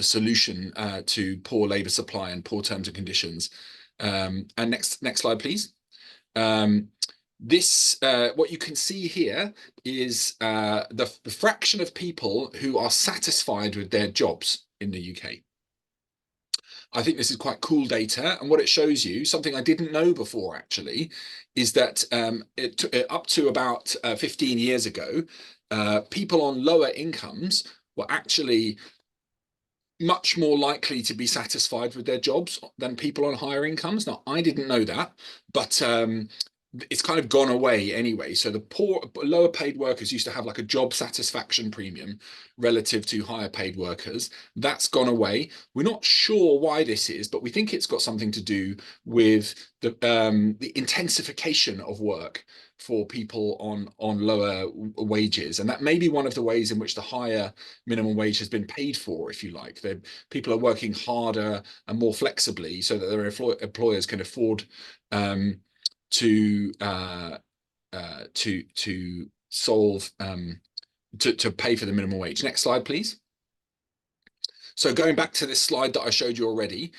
Speaker 2: solution to poor labour supply and poor terms and conditions. And next slide, please. What you can see here is the fraction of people who are satisfied with their jobs in the UK. I think this is quite cool data, and what it shows you, something I didn't know before actually, is that up to about 15 years ago, people on lower incomes were actually much more likely to be satisfied with their jobs than people on higher incomes. Now, I didn't know that, but it's kind of gone away anyway. So the lower paid workers used to have like a job satisfaction premium relative to higher paid workers. That's gone away. We're not sure why this is, but we think it's got something to do with the intensification of work for people on lower wages. And that may be one of the ways in which the higher minimum wage has been paid for, if you like. People are working harder and more flexibly so that their employers can afford to pay for the minimum wage. Next slide, please. So going back to this slide that I showed you already,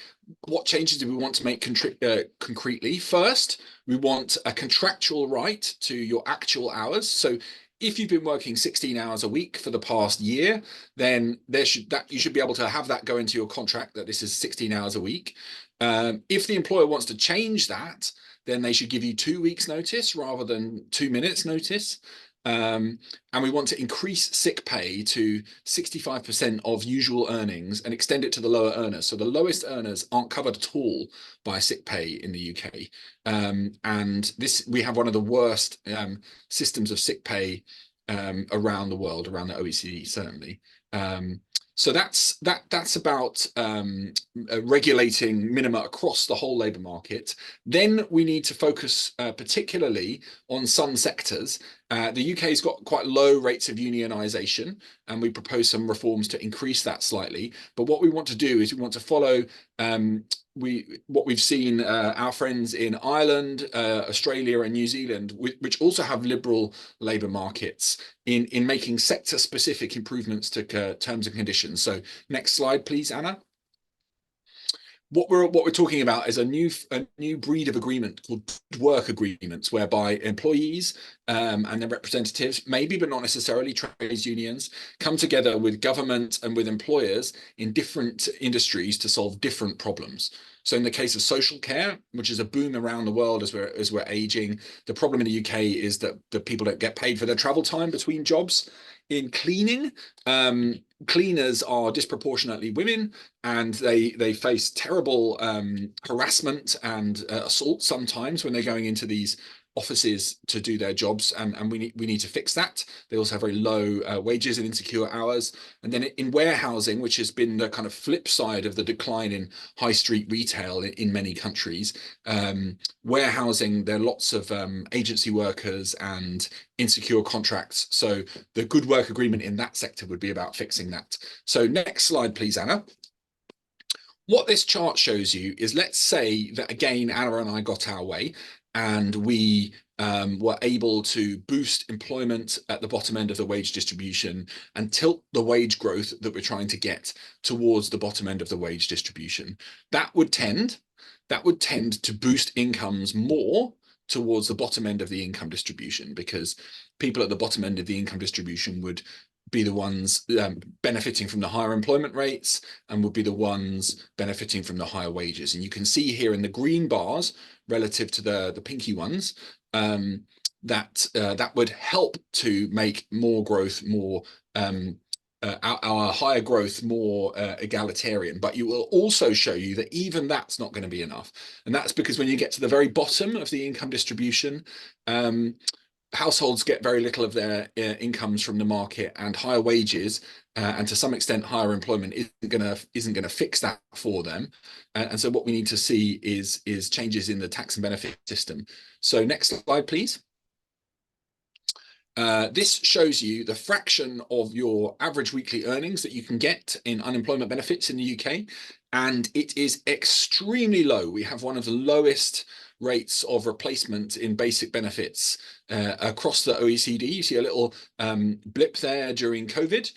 Speaker 2: what changes do we want to make concretely? First, we want a contractual right to your actual hours. So if you've been working 16 hours a week for the past year, then you should be able to have that go into your contract that this is 16 hours a week. If the employer wants to change that, then they should give you 2 weeks notice rather than 2 minutes notice. And we want to increase sick pay to 65% of usual earnings and extend it to the lower earners. So the lowest earners aren't covered at all by sick pay in the UK. And we have one of the worst systems of sick pay around the world, around the OECD, certainly. So that's about regulating minima across the whole labour market. Then we need to focus particularly on some sectors. The UK's got quite low rates of unionisation, and we propose some reforms to increase that slightly. But what we want to do is we want to follow what we've seen our friends in Ireland, Australia and New Zealand, which also have liberal labour markets, in making sector-specific improvements to terms and conditions. So next slide, please, Anna. What we're talking about is a new breed of agreement called work agreements, whereby employees and their representatives, maybe but not necessarily trades unions, come together with government and with employers in different industries to solve different problems. So in the case of social care, which is a boom around the world as we're aging, the problem in the UK is that the people don't get paid for their travel time between jobs. In cleaning, cleaners are disproportionately women, and they face terrible harassment and assault sometimes when they're going into these offices to do their jobs, and we need to fix that. They also have very low wages and insecure hours. And then in warehousing, which has been the kind of flip side of the decline in high street retail in many countries, warehousing, there are lots of agency workers and insecure contracts. So the good work agreement in that sector would be about fixing that. So next slide, please, Anna. What this chart shows you is, let's say that again, Anna and I got our way and we were able to boost employment at the bottom end of the wage distribution and tilt the wage growth that we're trying to get towards the bottom end of the wage distribution. That would tend to boost incomes more towards the bottom end of the income distribution, because people at the bottom end of the income distribution would be the ones benefiting from the higher employment rates and would be the ones benefiting from the higher wages. And you can see here in the green bars relative to the pinky ones that would help to make more growth more our higher growth more egalitarian. But you will also show you that even that's not going to be enough. And that's because when you get to the very bottom of the income distribution, households get very little of their incomes from the market, and higher wages and to some extent higher employment isn't going to fix that for them. And so what we need to see is changes in the tax and benefit system. So next slide, please. This shows you the fraction of your average weekly earnings that you can get in unemployment benefits in the UK, and it is extremely low. We have one of the lowest rates of replacement in basic benefits across the OECD. You see a little blip there during COVID,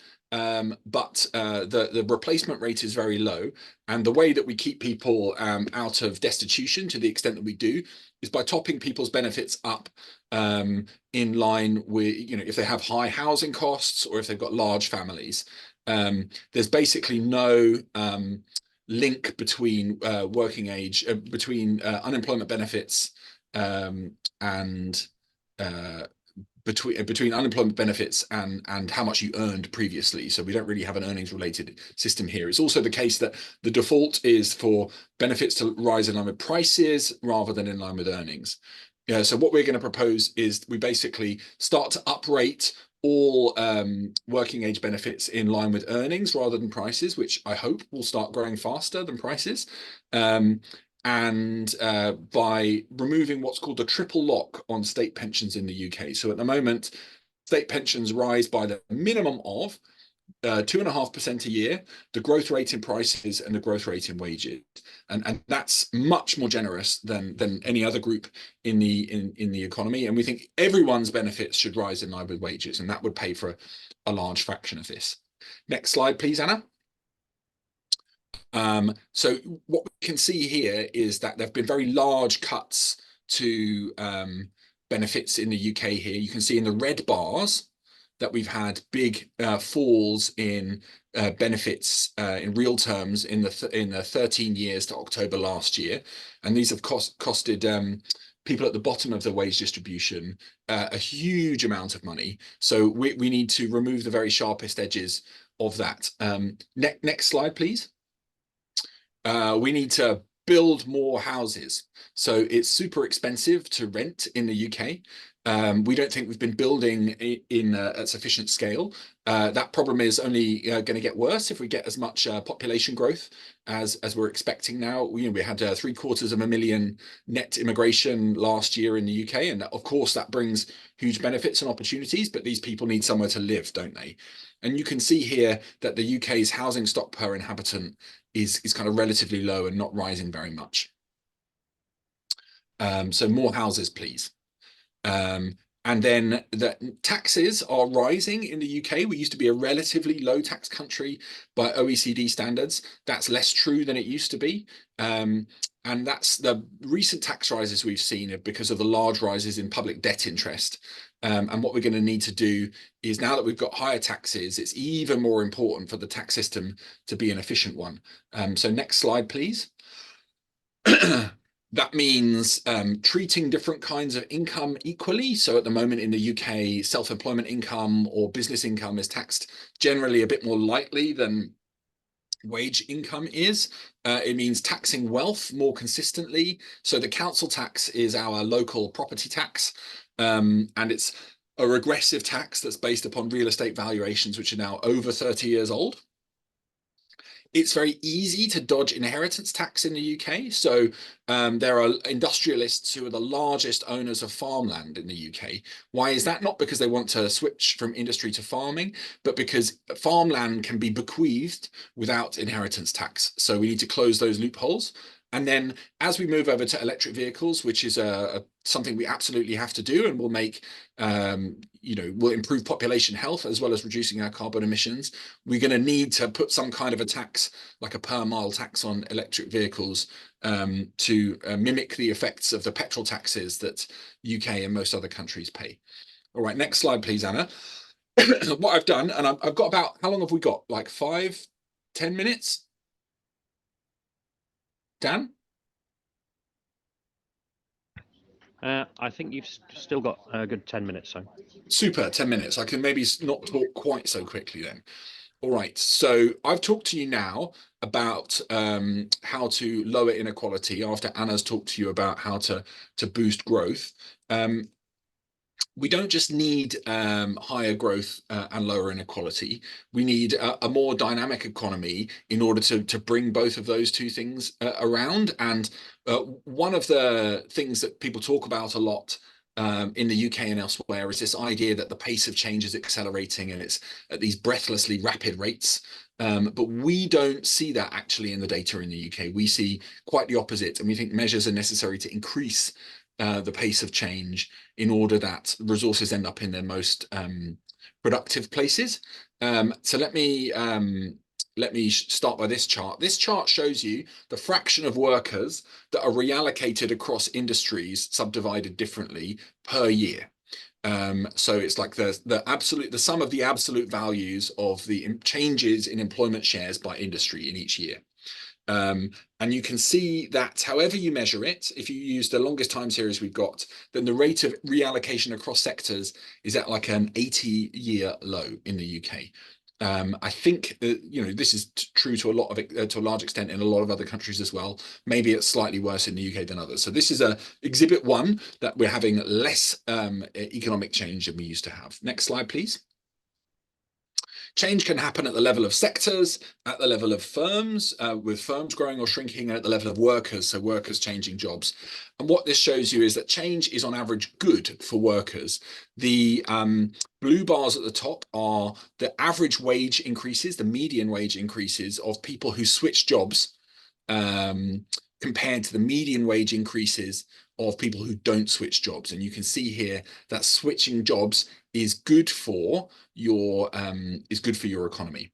Speaker 2: but the replacement rate is very low. And the way that we keep people out of destitution, to the extent that we do, is by topping people's benefits up in line with, if they have high housing costs or if they've got large families. There's basically no link between working age, between unemployment benefits and between unemployment benefits and how much you earned previously. So we don't really have an earnings related system here. It's also the case that the default is for benefits to rise in line with prices rather than in line with earnings. So what we're going to propose is we basically start to uprate all working age benefits in line with earnings rather than prices, which I hope will start growing faster than prices. And by removing what's called the triple lock on state pensions in the UK. So at the moment, state pensions rise by the minimum of 2.5% a year, the growth rate in prices and the growth rate in wages, and that's much more generous than any other group in the economy. And we think everyone's benefits should rise in line with wages, and that would pay for a large fraction of this. Next slide, please, Anna. So what we can see here is that there have been very large cuts to benefits in the UK here. You can see in the red bars that we've had big falls in benefits in real terms in the 13 years to October last year, and these have costed people at the bottom of the wage distribution a huge amount of money. So we need to remove the very sharpest edges of that. Next slide, please. We need to build more houses. So it's super expensive to rent in the UK. We don't think we've been building in at sufficient scale. That problem is only going to get worse if we get as much population growth as we're expecting now. We had 750,000 net immigration last year in the UK, and of course that brings huge benefits and opportunities, but these people need somewhere to live, don't they? And you can see here that the UK's housing stock per inhabitant is kind of relatively low and not rising very much. So more houses, please. And then the taxes are rising in the UK. We used to be a relatively low tax country by OECD standards. That's less true than it used to be. And that's the recent tax rises we've seen because of the large rises in public debt interest. And what we're going to need to do is, now that we've got higher taxes, it's even more important for the tax system to be an efficient one. So next slide, please. That means treating different kinds of income equally. So at the moment in the UK, self-employment income or business income is taxed generally a bit more lightly than wage income is. It means taxing wealth more consistently. So the council tax is our local property tax, and it's a regressive tax that's based upon real estate valuations, which are now over 30 years old. It's very easy to dodge inheritance tax in the UK. So there are industrialists who are the largest owners of farmland in the UK. Why is that? Not because they want to switch from industry to farming, but because farmland can be bequeathed without inheritance tax. So we need to close those loopholes. And then as we move over to electric vehicles, which is something we absolutely have to do and will make, will improve population health as well as reducing our carbon emissions, we're going to need to put some kind of a tax, like a per mile tax on electric vehicles, to mimic the effects of the petrol taxes that UK and most other countries pay. All right, next slide, please, Anna. What I've done, and I've got about, how long have we got? Like 5-10 minutes? Dan?
Speaker 1: I think you've still got a good 10 minutes. So
Speaker 2: super, 10 minutes. I can maybe not talk quite so quickly then. All right, so I've talked to you now about how to lower inequality after Anna's talked to you about how to boost growth. We don't just need higher growth and lower inequality. We need a more dynamic economy in order to bring both of those two things around. And one of the things that people talk about a lot in the UK and elsewhere is this idea that the pace of change is accelerating and it's at these breathlessly rapid rates. But we don't see that actually in the data in the UK. We see quite the opposite, and we think measures are necessary to increase the pace of change in order that resources end up in their most productive places. So let me start by this chart. This chart shows you the fraction of workers that are reallocated across industries subdivided differently per year. So it's like the sum of the absolute values of the changes in employment shares by industry in each year. And you can see that however you measure it, if you use the longest time series we've got, then the rate of reallocation across sectors is at like an 80-year low in the UK. I think this is true to a large extent in a lot of other countries as well. Maybe it's slightly worse in the UK than others. So this is exhibit one, that we're having less economic change than we used to have. Next slide, please. Change can happen at the level of sectors, at the level of firms, with firms growing or shrinking, and at the level of workers, so workers changing jobs. And what this shows you is that change is on average good for workers. The blue bars at the top are the average wage increases, the median wage increases of people who switch jobs, compared to the median wage increases of people who don't switch jobs. And you can see here that switching jobs is good for your economy,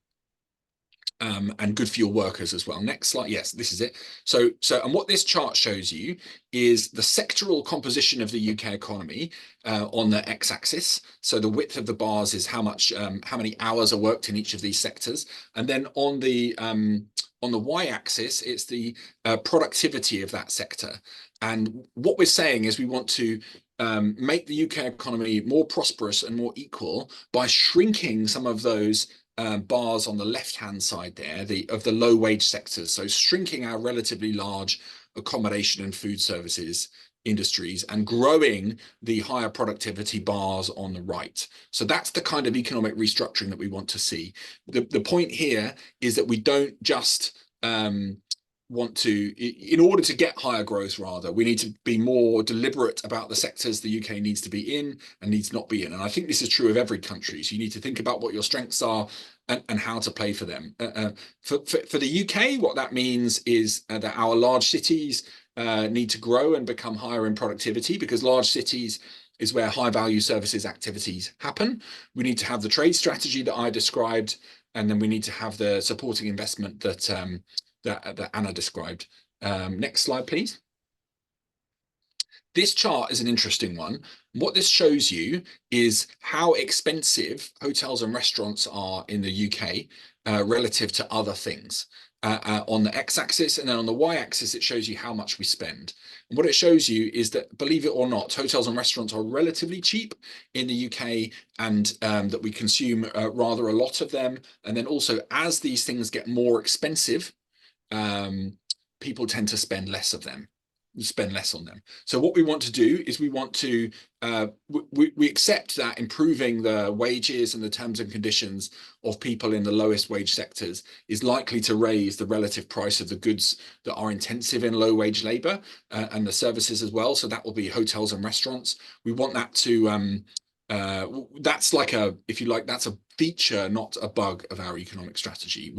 Speaker 2: and good for your workers as well. Next slide. Yes, this is it. So and what this chart shows you is the sectoral composition of the UK economy on the x-axis. So the width of the bars is how many hours are worked in each of these sectors, and then on the y-axis, it's the productivity of that sector. And what we're saying is we want to make the UK economy more prosperous and more equal by shrinking some of those bars on the left-hand side there, of the low-wage sectors. So shrinking our relatively large accommodation and food services industries and growing the higher productivity bars on the right. So that's the kind of economic restructuring that we want to see. The point here is that we don't just want to, in order to get higher growth, rather, we need to be more deliberate about the sectors the UK needs to be in and needs not be in. And I think this is true of every country. So you need to think about what your strengths are and how to play for them. For the UK, what that means is that our large cities need to grow and become higher in productivity, because large cities is where high value services activities happen. We need to have the trade strategy that I described, and then we need to have the supporting investment that Anna described. Next slide, please. This chart is an interesting one. What this shows you is how expensive hotels and restaurants are in the UK relative to other things. on the x-axis, and then on the y-axis it shows you how much we spend. And what it shows you is that, believe it or not, hotels and restaurants are relatively cheap in the UK, and that we consume rather a lot of them. And then also, as these things get more expensive, people tend to spend less of them. You spend less on them. So what we want to do is we want to we accept that improving the wages and the terms and conditions of people in the lowest wage sectors is likely to raise the relative price of the goods that are intensive in low wage labor, and the services as well. So that will be hotels and restaurants. We want that to that's like a, if you like, that's a feature, not a bug of our economic strategy.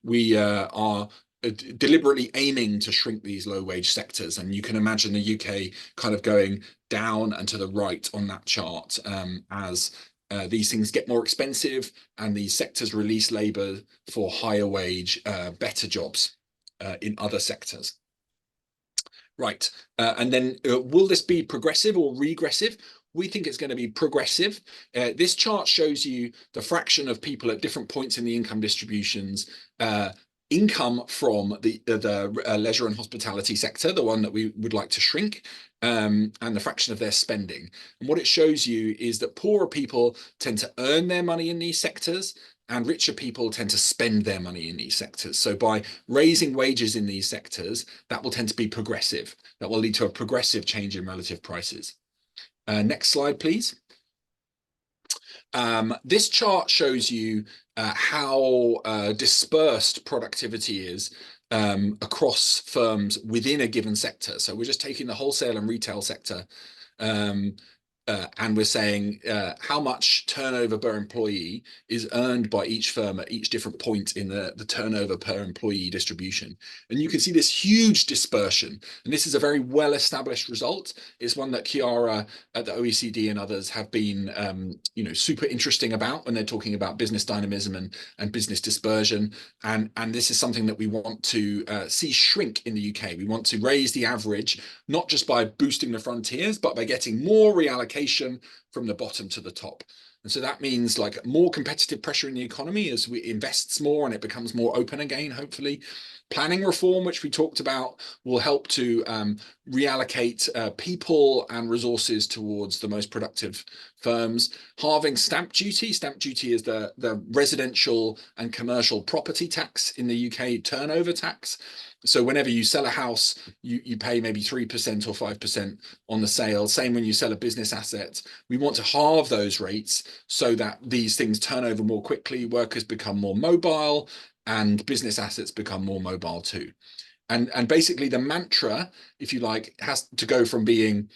Speaker 2: We are deliberately aiming to shrink these low wage sectors, and you can imagine the UK kind of going down and to the right on that chart as these things get more expensive and these sectors release labor for higher wage, better jobs in other sectors. Right, and then will this be progressive or regressive? We think it's going to be progressive. This chart shows you the fraction of people at different points in the income distributions income from the leisure and hospitality sector, the one that we would like to shrink, and the fraction of their spending. And what it shows you is that poorer people tend to earn their money in these sectors, and richer people tend to spend their money in these sectors. So by raising wages in these sectors, that will tend to be progressive. That will lead to a progressive change in relative prices. Next slide, please. This chart shows you how dispersed productivity is across firms within a given sector. So we're just taking the wholesale and retail sector, and we're saying how much turnover per employee is earned by each firm at each different point in the turnover per employee distribution. And you can see this huge dispersion. And this is a very well-established result. It's one that Chiara at the OECD and others have been super interesting about when they're talking about business dynamism and business dispersion. And this is something that we want to see shrink in the UK. We want to raise the average, not just by boosting the frontiers, but by getting more reallocation from the bottom to the top. And so that means like more competitive pressure in the economy as we invests more and it becomes more open again, hopefully. Planning reform, which we talked about, will help to reallocate people and resources towards the most productive firms. Halving stamp duty. Stamp duty is the residential and commercial property tax in the UK, turnover tax. So whenever you sell a house, you pay maybe 3% or 5% on the sale. Same when you sell a business asset. We want to halve those rates so that these things turn over more quickly, workers become more mobile, and business assets become more mobile too. And basically the mantra, if you like, has to go from being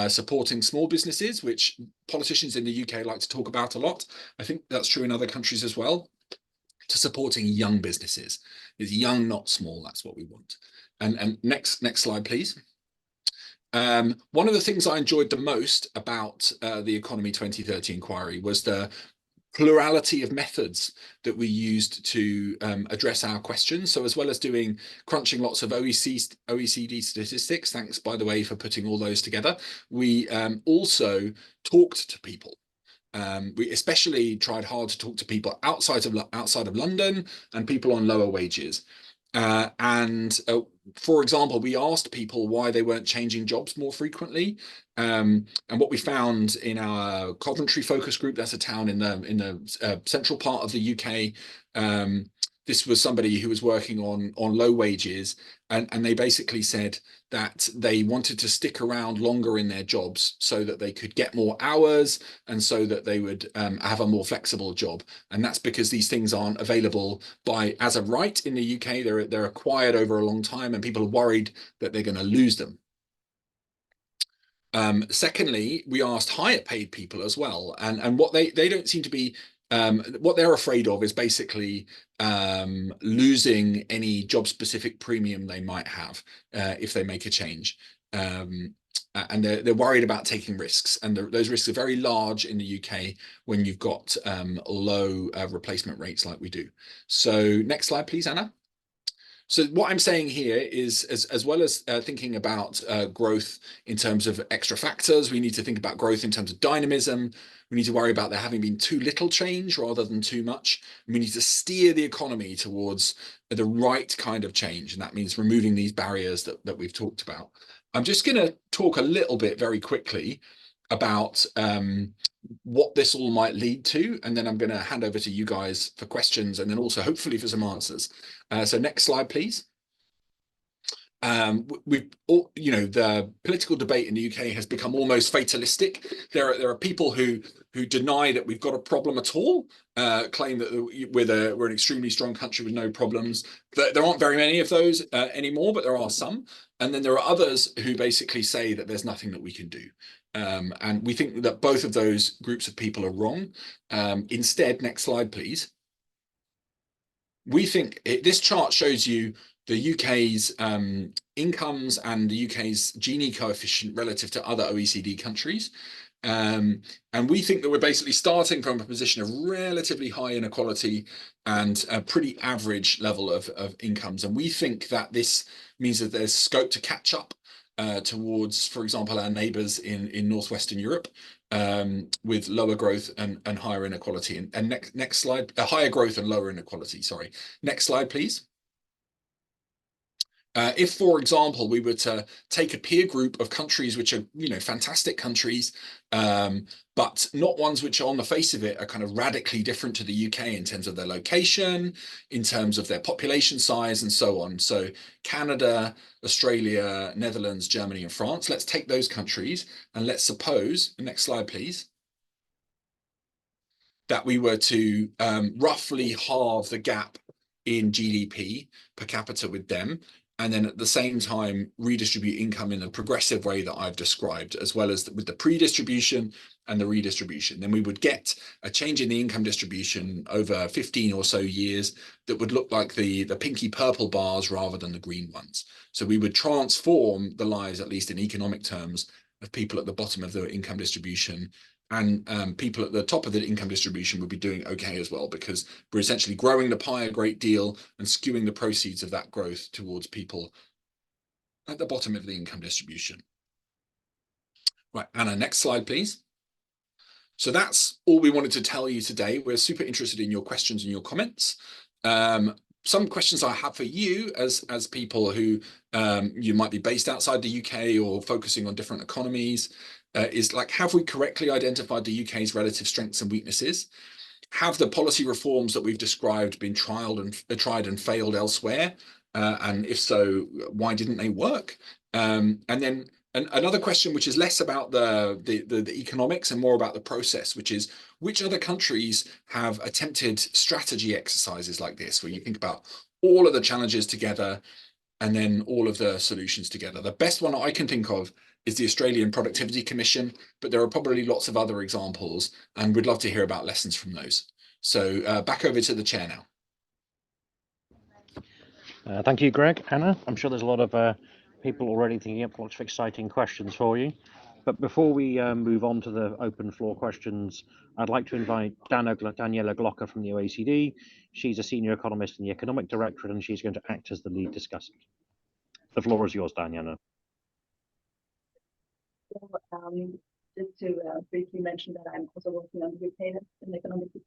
Speaker 2: supporting small businesses, which politicians in the UK like to talk about a lot. I think that's true in other countries as well, to supporting young businesses. It's young, not small. That's what we want. And next slide, please. One of the things I enjoyed the most about the Economy 2030 inquiry was the plurality of methods that we used to address our questions. So as well as crunching lots of OECD statistics, thanks by the way for putting all those together, we also talked to people. We especially tried hard to talk to people outside of London and people on lower wages. For example, we asked people why they weren't changing jobs more frequently. And what we found in our Coventry focus group, that's a town in the central part of the UK, this was somebody who was working on low wages, and they basically said that they wanted to stick around longer in their jobs so that they could get more hours and so that they would have a more flexible job. And that's because these things aren't available as a right in the UK. They're acquired over a long time, and people are worried that they're going to lose them. Secondly, we asked higher paid people as well, and what they don't seem to be what they're afraid of is basically losing any job specific premium they might have if they make a change. And they're worried about taking risks, and those risks are very large in the UK when you've got low replacement rates like we do. So next slide, please, Anna. So what I'm saying here is, as well as thinking about growth in terms of extra factors, we need to think about growth in terms of dynamism. We need to worry about there having been too little change rather than too much. And we need to steer the economy towards the right kind of change. And that means removing these barriers that we've talked about. I'm just going to talk a little bit very quickly about what this all might lead to, and then I'm going to hand over to you guys for questions and then also hopefully for some answers. So next slide, please. We've all, the political debate in the UK has become almost fatalistic. There are people who deny that we've got a problem at all, claim that we're an extremely strong country with no problems. There aren't very many of those anymore, but there are some. And then there are others who basically say that there's nothing that we can do. And we think that both of those groups of people are wrong. Instead, next slide, please. We think this chart shows you the UK's incomes and the UK's Gini coefficient relative to other OECD countries. And we think that we're basically starting from a position of relatively high inequality and a pretty average level of incomes. And we think that this means that there's scope to catch up towards, for example, our neighbours in Northwestern Europe, with lower growth and higher inequality. And next slide, higher growth and lower inequality, sorry. Next slide, please. If, for example, we were to take a peer group of countries which are, fantastic countries, but not ones which on the face of it are kind of radically different to the UK in terms of their location, in terms of their population size, and so on. So Canada, Australia, Netherlands, Germany, and France. Let's take those countries and let's suppose, next slide, please, that we were to roughly halve the gap in GDP per capita with them, and then at the same time redistribute income in a progressive way that I've described, as well as with the pre-distribution and the redistribution. Then we would get a change in the income distribution over 15 or so years that would look like the pinky purple bars rather than the green ones. So we would transform the lives, at least in economic terms, of people at the bottom of the income distribution, and people at the top of the income distribution would be doing okay as well, because we're essentially growing the pie a great deal and skewing the proceeds of that growth towards people at the bottom of the income distribution. Right, Anna, next slide, please. So that's all we wanted to tell you today. We're super interested in your questions and your comments. Some questions I have for you as people who you might be based outside the UK or focusing on different economies, is like, have we correctly identified the UK's relative strengths and weaknesses? Have the policy reforms that we've described been tried and failed elsewhere? And if so, why didn't they work? And then another question, which is less about the economics and more about the process, which is, which other countries have attempted strategy exercises like this, where you think about all of the challenges together and then all of the solutions together? The best one I can think of is the Australian Productivity Commission, but there are probably lots of other examples, and we'd love to hear about lessons from those. So back over to the chair now.
Speaker 1: Thank you, Greg. Anna, I'm sure there's a lot of people already thinking up lots of exciting questions for you. But before we move on to the open floor questions, I'd like to invite Daniela Glocker from the OECD. She's a senior economist in the Economic Directorate, and she's going to act as the lead discussant. The floor is yours, Daniela.
Speaker 4: So, just to briefly mention that I'm also working on the UK in economic to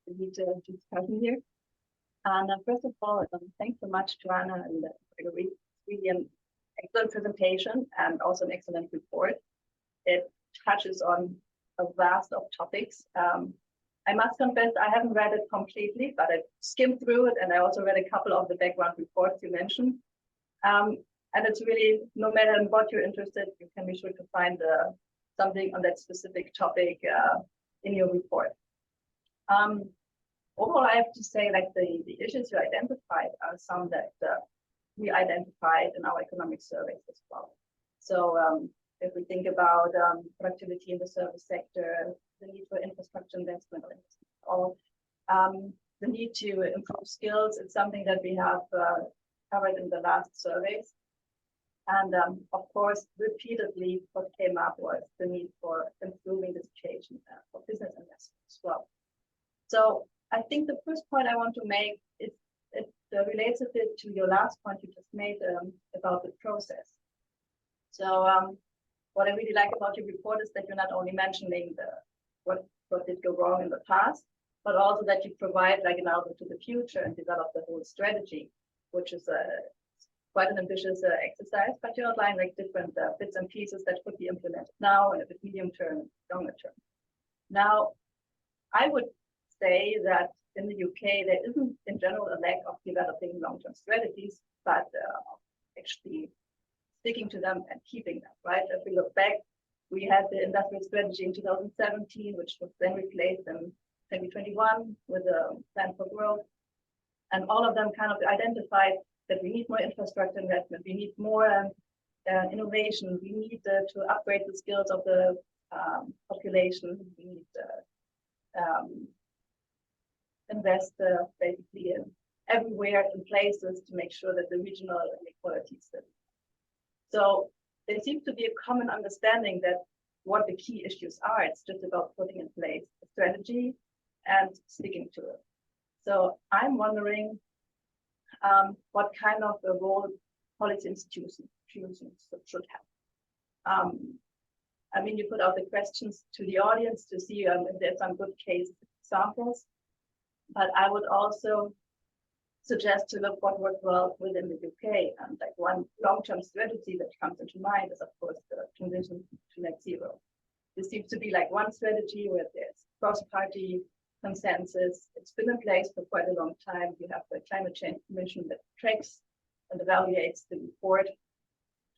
Speaker 4: lead the discussion here. And first of all, thanks so much to Anna and Gregory. It's really an excellent presentation and also an excellent report. It touches on a vast of topics. I must confess, I haven't read it completely, but I skimmed through it, and I also read a couple of the background reports you mentioned. And it's really, no matter in what you're interested, you can be sure to find something on that specific topic in your report. Overall, I have to say, like, the issues you identified are some that we identified in our economic surveys as well. So if we think about productivity in the service sector, the need for infrastructure investment, or the need to improve skills, it's something that we have covered in the last surveys. And of course, repeatedly, what came up was the need for improving the situation for business investors as well. So I think the first point I want to make is relates a bit to your last point you just made about the process. So what I really like about your report is that you're not only mentioning what did go wrong in the past, but also that you provide like an outlook to the future and develop the whole strategy, which is quite an ambitious exercise, but you outline like different bits and pieces that could be implemented now and a bit medium term, longer term. Now, I would say that in the UK, there isn't in general a lack of developing long-term strategies, but actually sticking to them and keeping them, right? If we look back, we had the industrial strategy in 2017, which was then replaced in 2021 with a plan for growth. And all of them kind of identified that we need more infrastructure investment, we need more innovation, we need to upgrade the skills of the population, we need invest basically in everywhere in places to make sure that the regional inequalities still. So there seems to be a common understanding that what the key issues are. It's just about putting in place a strategy and sticking to it. So I'm wondering what kind of a role policy institutions should have. I mean, you put out the questions to the audience to see if there's some good case examples, but I would also suggest to look what worked well within the UK. And like one long-term strategy that comes into mind is, of course, the transition to net zero. This seems to be like one strategy where there's cross-party consensus. It's been in place for quite a long time. You have the Climate Change Commission that tracks and evaluates the report.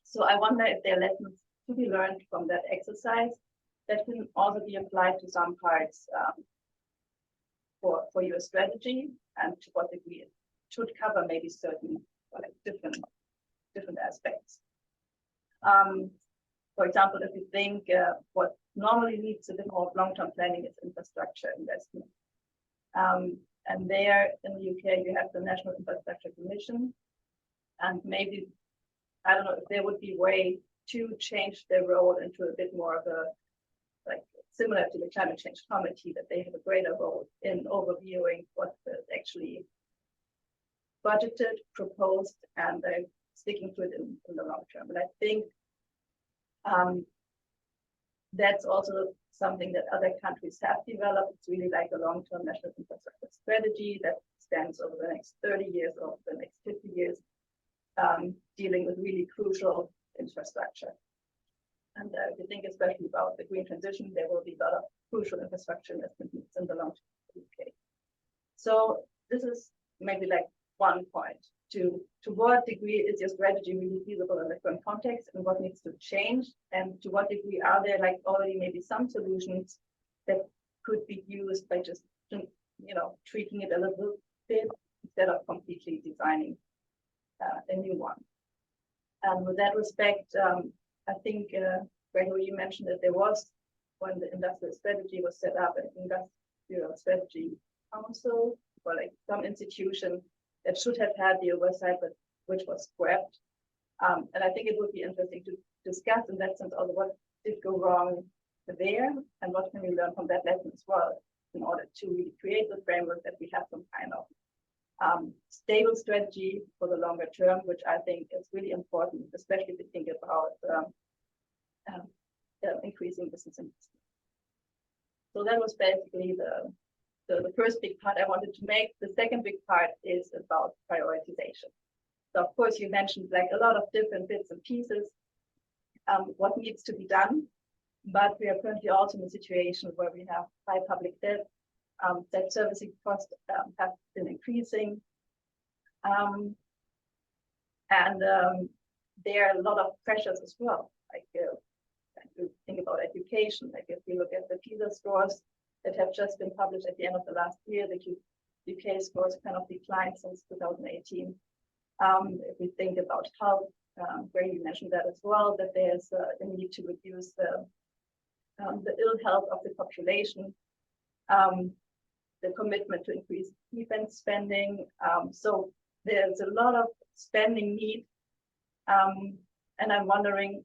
Speaker 4: So I wonder if there are lessons to be learned from that exercise that can also be applied to some parts for your strategy, and to what degree it should cover maybe certain like different aspects. For example, if you think what normally needs a bit more long-term planning is infrastructure investment. And there in the UK, you have the National Infrastructure Commission. And maybe, I don't know if there would be a way to change their role into a bit more of a, like similar to the Climate Change Committee, that they have a greater role in overviewing what is actually budgeted, proposed, and they're sticking to it in the long term. And I think that's also something that other countries have developed. It's really like a long-term national infrastructure strategy that spans over the next 30 years or the next 50 years, dealing with really crucial infrastructure. And if you think especially about the green transition, there will be a lot of crucial infrastructure investment needs in the long term. Okay. So this is maybe like one point. To what degree is your strategy really feasible in the current context, and what needs to change, and to what degree are there like already maybe some solutions that could be used by just tweaking it a little bit instead of completely designing a new one. And with that respect, I think Gregory, you mentioned that there was, when the industrial strategy was set up, an industrial strategy council, or like some institution that should have had the oversight, but which was scrapped. And I think it would be interesting to discuss in that sense also what did go wrong there, and what can we learn from that lesson as well, in order to really create the framework that we have some kind of stable strategy for the longer term, which I think is really important, especially if you think about increasing business investment. So that was basically the first big part I wanted to make. The second big part is about prioritization. So of course you mentioned like a lot of different bits and pieces, what needs to be done, but we are currently also in a situation where we have high public debt, debt servicing costs have been increasing, and there are a lot of pressures as well. Like you think about education, like if you look at the PISA scores that have just been published at the end of the last year, the UK scores kind of declined since 2018. If we think about health, where you mentioned that as well, that there's a need to reduce the ill health of the population, the commitment to increase defense spending. So there's a lot of spending need, and I'm wondering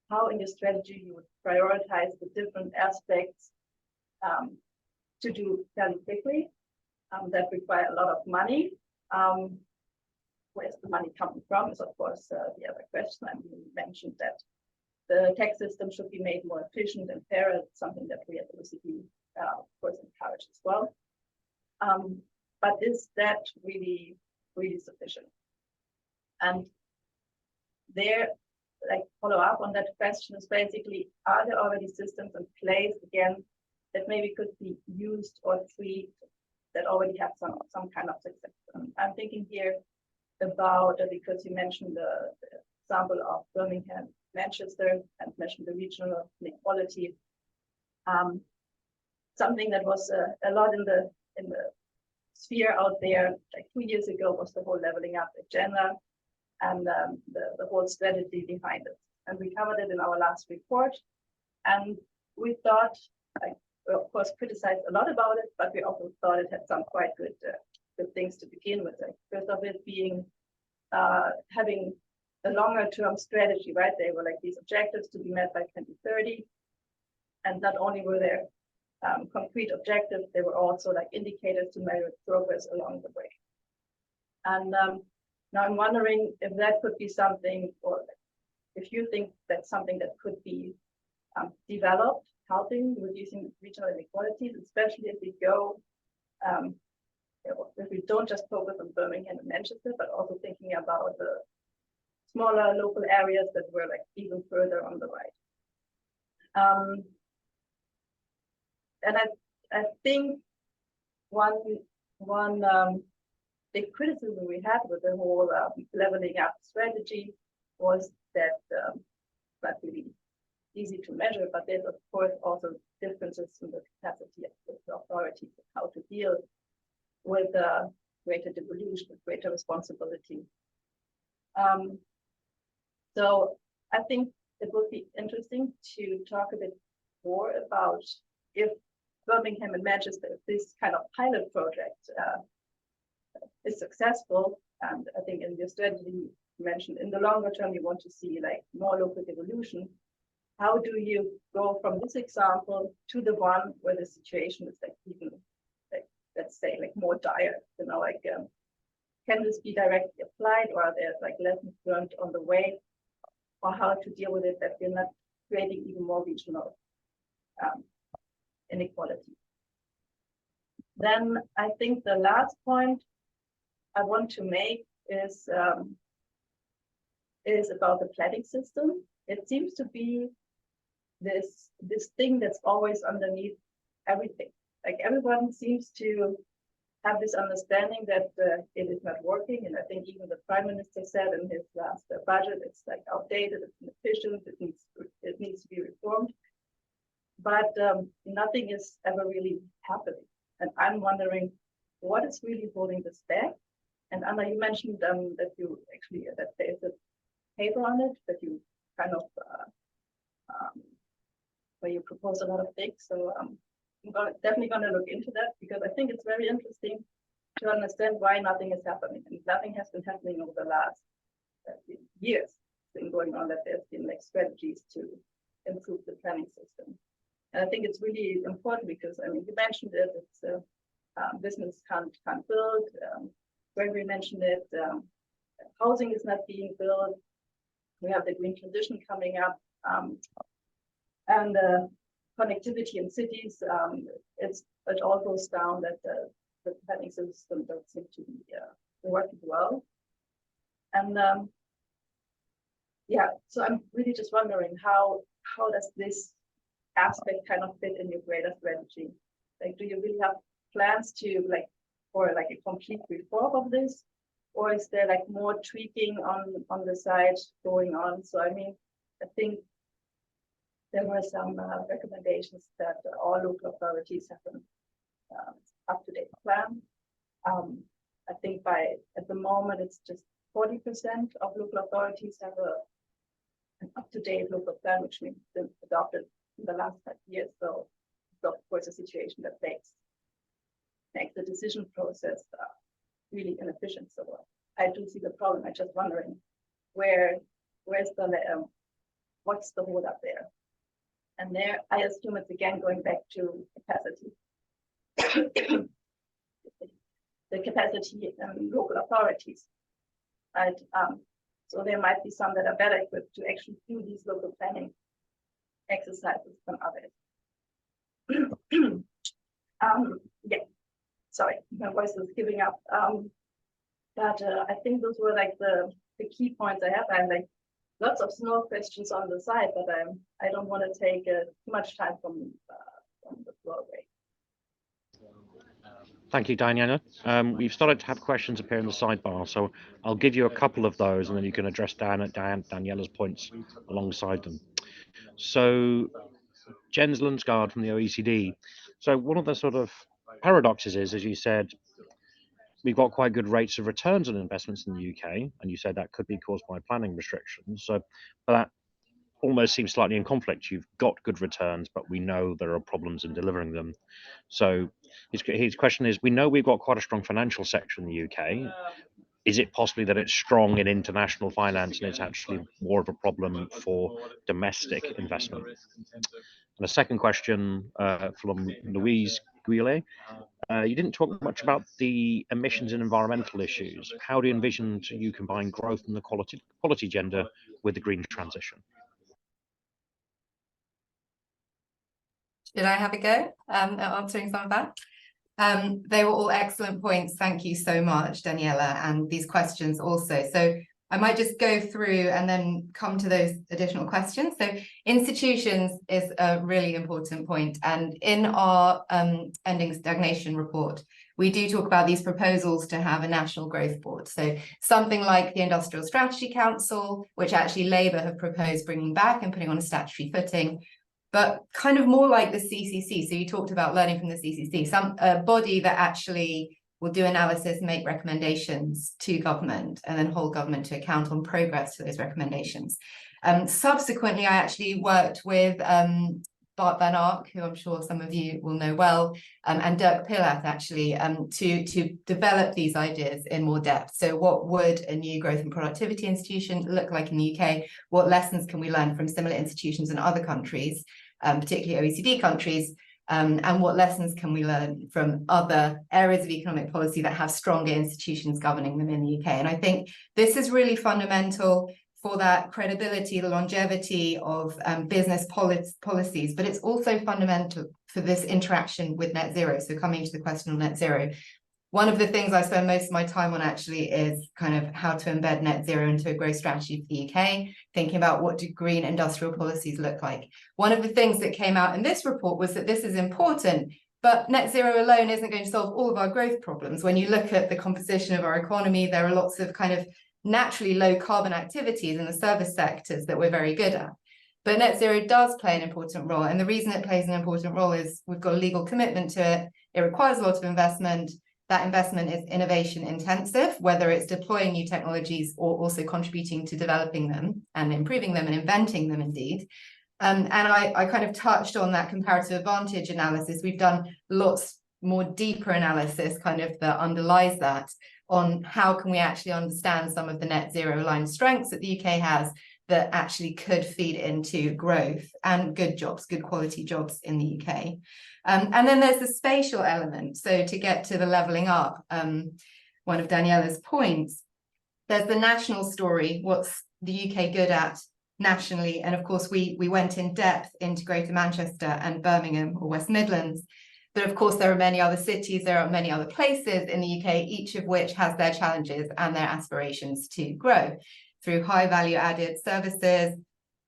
Speaker 4: how in your strategy you would prioritize the different aspects to do fairly quickly that require a lot of money, where's the money coming from is, of course, the other question. I mean, you mentioned that the tax system should be made more efficient and fairer, something that we at OECD, of course, encourage as well. But is that really sufficient? And there, like follow up on that question is basically, are there already systems in place again that maybe could be used or tweaked that already have some kind of success? I'm thinking here about, because you mentioned the example of Birmingham, Manchester, and mentioned the regional inequality. Something that was a lot in the sphere out there like 2 years ago was the whole leveling up agenda and the whole strategy behind it. And we covered it in our last report. And we thought, like, we of course criticized a lot about it, but we also thought it had some quite good things to begin with. Like, first of it being having a longer term strategy, right? They were like these objectives to be met by 2030. And not only were there concrete objectives, they were also like indicators to measure progress along the way. And now I'm wondering if that could be something, or if you think that's something that could be developed, helping reducing regional inequalities, especially if we go, if we don't just focus on Birmingham and Manchester, but also thinking about the smaller local areas that were like even further on the right. And I think one big criticism we had with the whole leveling up strategy was that not really easy to measure, but there's of course also differences in the capacity of the authorities of how to deal with greater devolution, with greater responsibility. So I think it would be interesting to talk a bit more about if Birmingham and Manchester, if this kind of pilot project is successful. And I think in your strategy you mentioned in the longer term you want to see like more local devolution. How do you go from this example to the one where the situation is like even, like, let's say, like more dire? You know, like can this be directly applied, or are there like lessons learned on the way, or how to deal with it that we're not creating even more regional inequality? Then I think the last point I want to make is about the planning system. It seems to be this thing that's always underneath everything. Like everyone seems to have this understanding that it is not working, and I think even the Prime Minister said in his last budget, it's like outdated, it's inefficient, it needs to be reformed. But nothing is ever really happening, and I'm wondering what is really holding this back. And Anna, you mentioned that you actually that there's a paper on it that you kind of where you propose a lot of things. So I'm definitely going to look into that, because I think it's very interesting to understand why nothing is happening, and nothing has been happening over the last years. It's been going on that there's been like strategies to improve the planning system. And I think it's really important because, I mean, you mentioned it, it's business can't build. Gregory mentioned it, housing is not being built. We have the green transition coming up, and connectivity in cities. It all goes down that the planning system doesn't seem to be working well. And yeah, so I'm really just wondering how does this aspect kind of fit in your greater strategy? Like, do you really have plans to like for like a complete reform of this, or is there like more tweaking on the side going on? So I mean, I think there were some recommendations that all local authorities have an up-to-date plan. I think at the moment it's just 40% of local authorities have an up-to-date local plan, which means been adopted in the last 5 years. So it's of course a situation that makes the decision process really inefficient. So I do see the problem. I'm just wondering where's the what's the hold up there? And there, I assume it's again going back to capacity. The capacity in local authorities. right? So there might be some that are better equipped to actually do these local planning exercises than others. Yeah, sorry, my voice is giving up. But I think those were like the key points I have. I have like lots of small questions on the side, but I don't want to take too much time from the floor away.
Speaker 1: Thank you, Daniela. We've started to have questions appear in the sidebar, so I'll give you a couple of those, and then you can address Daniela's points alongside them. So, Jens Lundsgaard from the OECD. So, one of the sort of paradoxes is, as you said, we've got quite good rates of returns on investments in the UK, and you said that could be caused by planning restrictions. So, but that almost seems slightly in conflict. You've got good returns, but we know there are problems in delivering them. So his question is, we know we've got quite a strong financial sector in the UK. Is it possibly that it's strong in international finance and it's actually more of a problem for domestic investment? And a second question from Louise Guillet. You didn't talk much about the emissions and environmental issues. How do you envision you combine growth and the quality agenda with the green transition?
Speaker 3: Did I have a go at answering some of that? They were all excellent points. Thank you so much, Daniela, and these questions also. So I might just go through and then come to those additional questions. So institutions is a really important point. And in our ending stagnation report, we do talk about these proposals to have a national growth board. So something like the Industrial Strategy Council, which actually Labour have proposed bringing back and putting on a statutory footing, but kind of more like the CCC. So you talked about learning from the CCC, a body that actually will do analysis, make recommendations to government, and then hold government to account on progress to those recommendations. Subsequently, I actually worked with Bart van Ark, who I'm sure some of you will know well, and Dirk Pillath actually, to develop these ideas in more depth. So what would a new growth and productivity institution look like in the UK? What lessons can we learn from similar institutions in other countries, particularly OECD countries? And what lessons can we learn from other areas of economic policy that have stronger institutions governing them in the UK? And I think this is really fundamental for that credibility, the longevity of business policies, but it's also fundamental for this interaction with net zero. So coming to the question on net zero, one of the things I spend most of my time on actually is kind of how to embed net zero into a growth strategy for the UK, thinking about what do green industrial policies look like. One of the things that came out in this report was that this is important, but net zero alone isn't going to solve all of our growth problems. When you look at the composition of our economy, there are lots of kind of naturally low carbon activities in the service sectors that we're very good at. But net zero does play an important role. And the reason it plays an important role is we've got a legal commitment to it. It requires a lot of investment. That investment is innovation intensive, whether it's deploying new technologies or also contributing to developing them and improving them and inventing them indeed. And I kind of touched on that comparative advantage analysis. We've done lots more deeper analysis kind of that underlies that on how can we actually understand some of the net zero aligned strengths that the UK has that actually could feed into growth and good jobs, good quality jobs in the UK. And then there's the spatial element. So to get to the levelling up, one of Daniela's points, there's the national story, what's the UK good at nationally? And of course, we went in depth into Greater Manchester and Birmingham or West Midlands. But of course, there are many other cities, there are many other places in the UK, each of which has their challenges and their aspirations to grow through high value added services,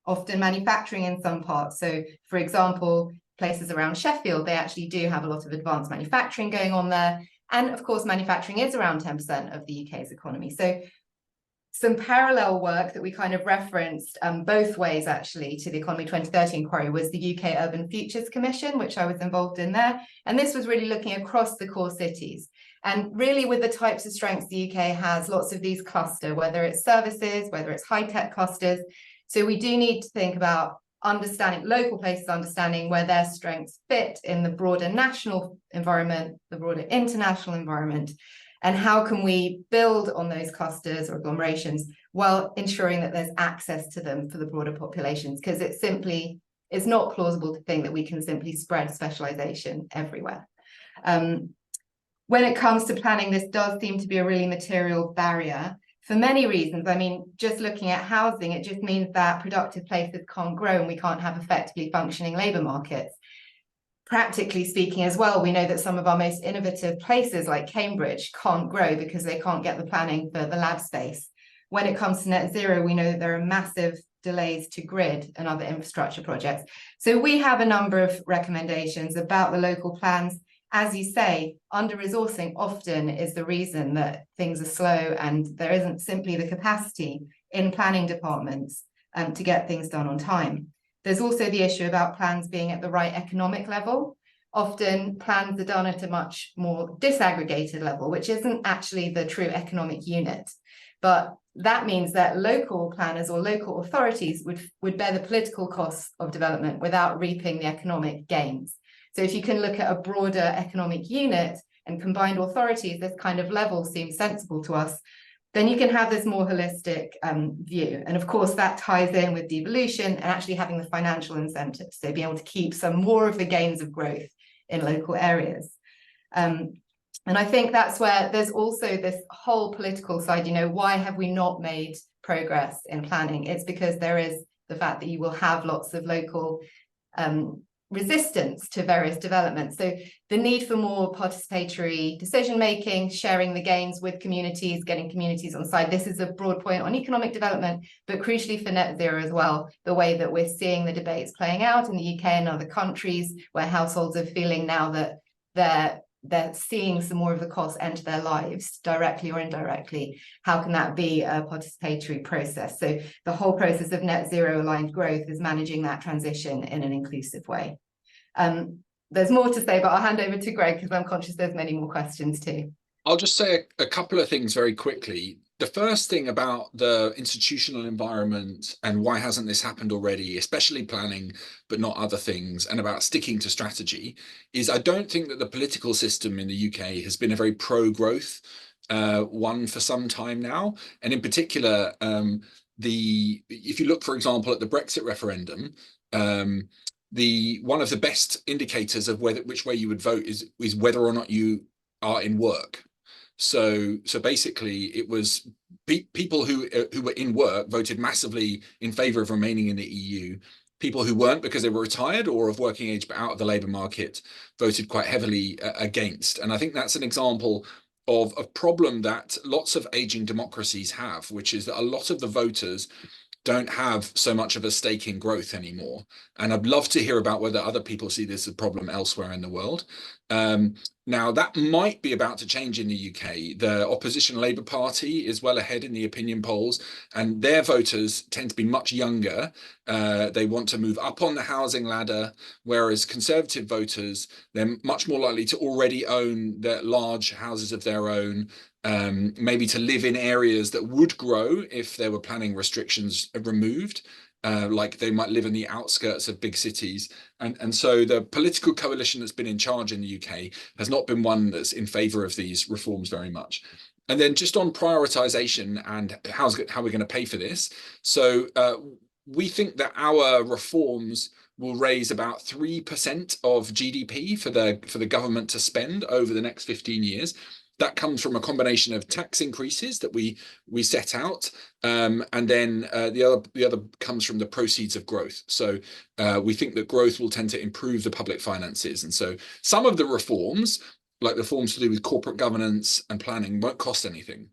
Speaker 3: often manufacturing in some parts. So for example, places around Sheffield, they actually do have a lot of advanced manufacturing going on there. And of course, manufacturing is around 10% of the UK's economy. So some parallel work that we kind of referenced both ways actually to the Economy 2030 inquiry was the UK Urban Futures Commission, which I was involved in there. And this was really looking across the core cities. And really with the types of strengths the UK has, lots of these cluster, whether it's services, whether it's high-tech clusters. So we do need to think about understanding local places, understanding where their strengths fit in the broader national environment, the broader international environment, and how can we build on those clusters or agglomerations while ensuring that there's access to them for the broader populations, because it's not plausible to think that we can simply spread specialization everywhere. When it comes to planning, this does seem to be a really material barrier for many reasons. I mean, just looking at housing, it just means that productive places can't grow and we can't have effectively functioning labour markets. Practically speaking as well, we know that some of our most innovative places like Cambridge can't grow because they can't get the planning for the lab space. When it comes to net zero, we know that there are massive delays to grid and other infrastructure projects. So we have a number of recommendations about the local plans. As you say, under-resourcing often is the reason that things are slow, and there isn't simply the capacity in planning departments to get things done on time. There's also the issue about plans being at the right economic level. Often plans are done at a much more disaggregated level, which isn't actually the true economic unit. But that means that local planners or local authorities would bear the political costs of development without reaping the economic gains. So if you can look at a broader economic unit and combined authorities, this kind of level seems sensible to us, then you can have this more holistic view. And of course, that ties in with devolution and actually having the financial incentives. So being able to keep some more of the gains of growth in local areas. And I think that's where there's also this whole political side, you know, why have we not made progress in planning? It's because there is the fact that you will have lots of local resistance to various developments. So the need for more participatory decision-making, sharing the gains with communities, getting communities on side. This is a broad point on economic development, but crucially for net zero as well, the way that we're seeing the debates playing out in the UK and other countries where households are feeling now that they're seeing some more of the costs enter their lives directly or indirectly. How can that be a participatory process? So the whole process of net zero aligned growth is managing that transition in an inclusive way. There's more to say, but I'll hand over to Greg because I'm conscious there's many more questions too.
Speaker 2: I'll just say a couple of things very quickly. The first thing about the institutional environment and why hasn't this happened already, especially planning, but not other things, and about sticking to strategy, is I don't think that the political system in the UK has been a very pro-growth one for some time now. And in particular, if you look, for example, at the Brexit referendum, one of the best indicators of which way you would vote is whether or not you are in work. So basically, it was people who were in work voted massively in favour of remaining in the EU. People who weren't because they were retired or of working age but out of the labour market voted quite heavily against. And I think that's an example of a problem that lots of ageing democracies have, which is that a lot of the voters don't have so much of a stake in growth anymore. And I'd love to hear about whether other people see this as a problem elsewhere in the world. Now, that might be about to change in the UK. The opposition Labour Party is well ahead in the opinion polls, and their voters tend to be much younger. They want to move up on the housing ladder, whereas Conservative voters, they're much more likely to already own their large houses of their own, maybe to live in areas that would grow if there were planning restrictions removed. Like they might live in the outskirts of big cities. And so the political coalition that's been in charge in the UK has not been one that's in favour of these reforms very much. And then just on prioritisation and how we're going to pay for this. So we think that our reforms will raise about 3% of GDP for the government to spend over the next 15 years. That comes from a combination of tax increases that we set out, and then the other comes from the proceeds of growth. So we think that growth will tend to improve the public finances, and so some of the reforms, like the reforms to do with corporate governance and planning, won't cost anything.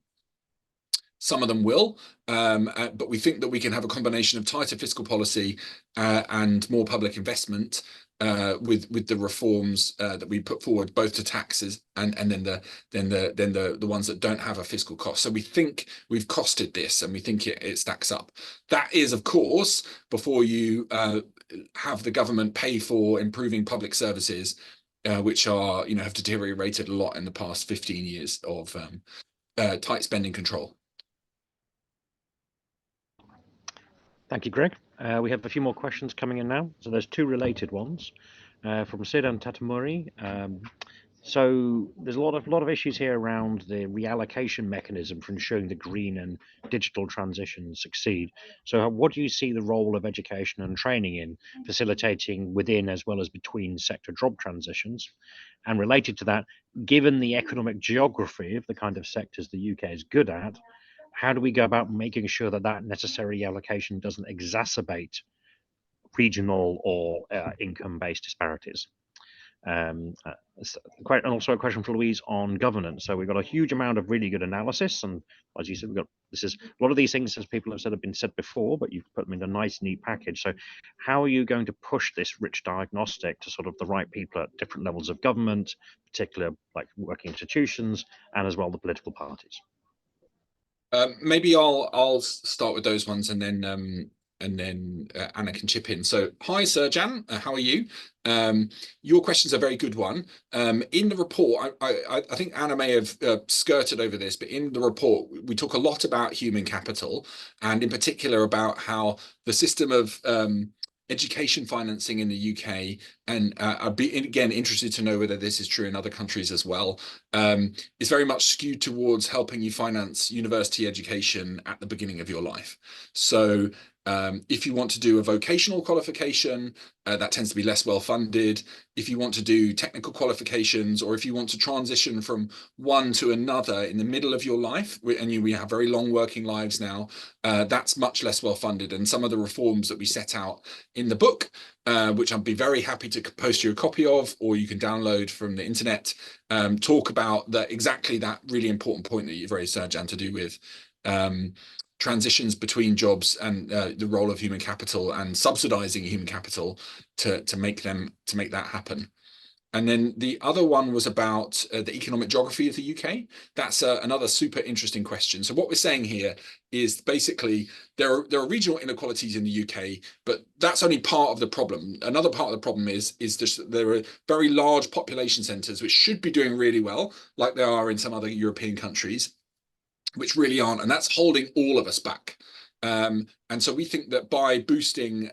Speaker 2: Some of them will, but we think that we can have a combination of tighter fiscal policy and more public investment with the reforms that we put forward, both to taxes and then the ones that don't have a fiscal cost. So we think we've costed this, and we think it stacks up. That is, of course, before you have the government pay for improving public services, which are have deteriorated a lot in the past 15 years of tight spending control.
Speaker 1: Thank you, Greg. We have a few more questions coming in now. So there's two related ones from Sidan Tatamuri. So there's a lot of issues here around the reallocation mechanism for ensuring the green and digital transitions succeed. So what do you see the role of education and training in facilitating within as well as between sector job transitions? And related to that, given the economic geography of the kind of sectors the UK is good at, how do we go about making sure that that necessary allocation doesn't exacerbate regional or income-based disparities? And also a question for Louise on governance. So we've got a huge amount of really good analysis, and as you said, we've got a lot of these things, as people have said, have been said before, but you've put them in a nice, neat package. So how are you going to push this rich diagnostic to sort of the right people at different levels of government, particularly like working institutions, and as well the political parties?
Speaker 2: Maybe I'll start with those ones, and then Anna can chip in. So, hi, Serjan, how are you? Your question's a very good one. In the report, I think Anna may have skirted over this, but in the report, we talk a lot about human capital, and in particular about how the system of education financing in the UK, and I'd be again interested to know whether this is true in other countries as well, is very much skewed towards helping you finance university education at the beginning of your life. So if you want to do a vocational qualification, that tends to be less well funded. If you want to do technical qualifications, or if you want to transition from one to another in the middle of your life, and we have very long working lives now, that's much less well funded. And some of the reforms that we set out in the book, which I'd be very happy to post you a copy of, or you can download from the internet, talk about exactly that really important point that you've raised, Serjan, to do with transitions between jobs and the role of human capital, and subsidizing human capital to make that happen. And then the other one was about the economic geography of the UK. That's another super interesting question. So what we're saying here is basically there are regional inequalities in the UK, but that's only part of the problem. Another part of the problem is just there are very large population centres which should be doing really well, like they are in some other European countries, which really aren't, and that's holding all of us back. And so we think that by boosting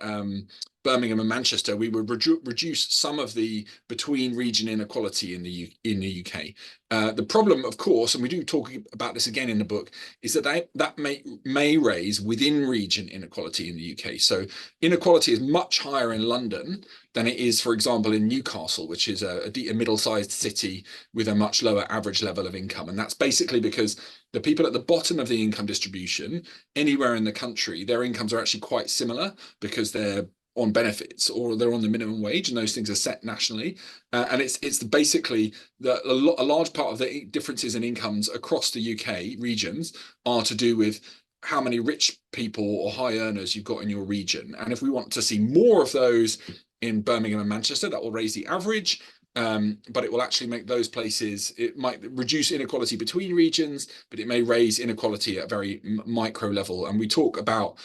Speaker 2: Birmingham and Manchester, we would reduce some of the between region inequality in the UK. The problem, of course, and we do talk about this again in the book, is that may raise within region inequality in the UK. So inequality is much higher in London than it is, for example, in Newcastle, which is a middle-sized city with a much lower average level of income. And that's basically because the people at the bottom of the income distribution, anywhere in the country, their incomes are actually quite similar because they're on benefits or they're on the minimum wage, and those things are set nationally. And it's basically a large part of the differences in incomes across the UK regions are to do with how many rich people or high earners you've got in your region. And if we want to see more of those in Birmingham and Manchester, that will raise the average. But it will actually make those places, it might reduce inequality between regions, but it may raise inequality at a very micro level. And we talk about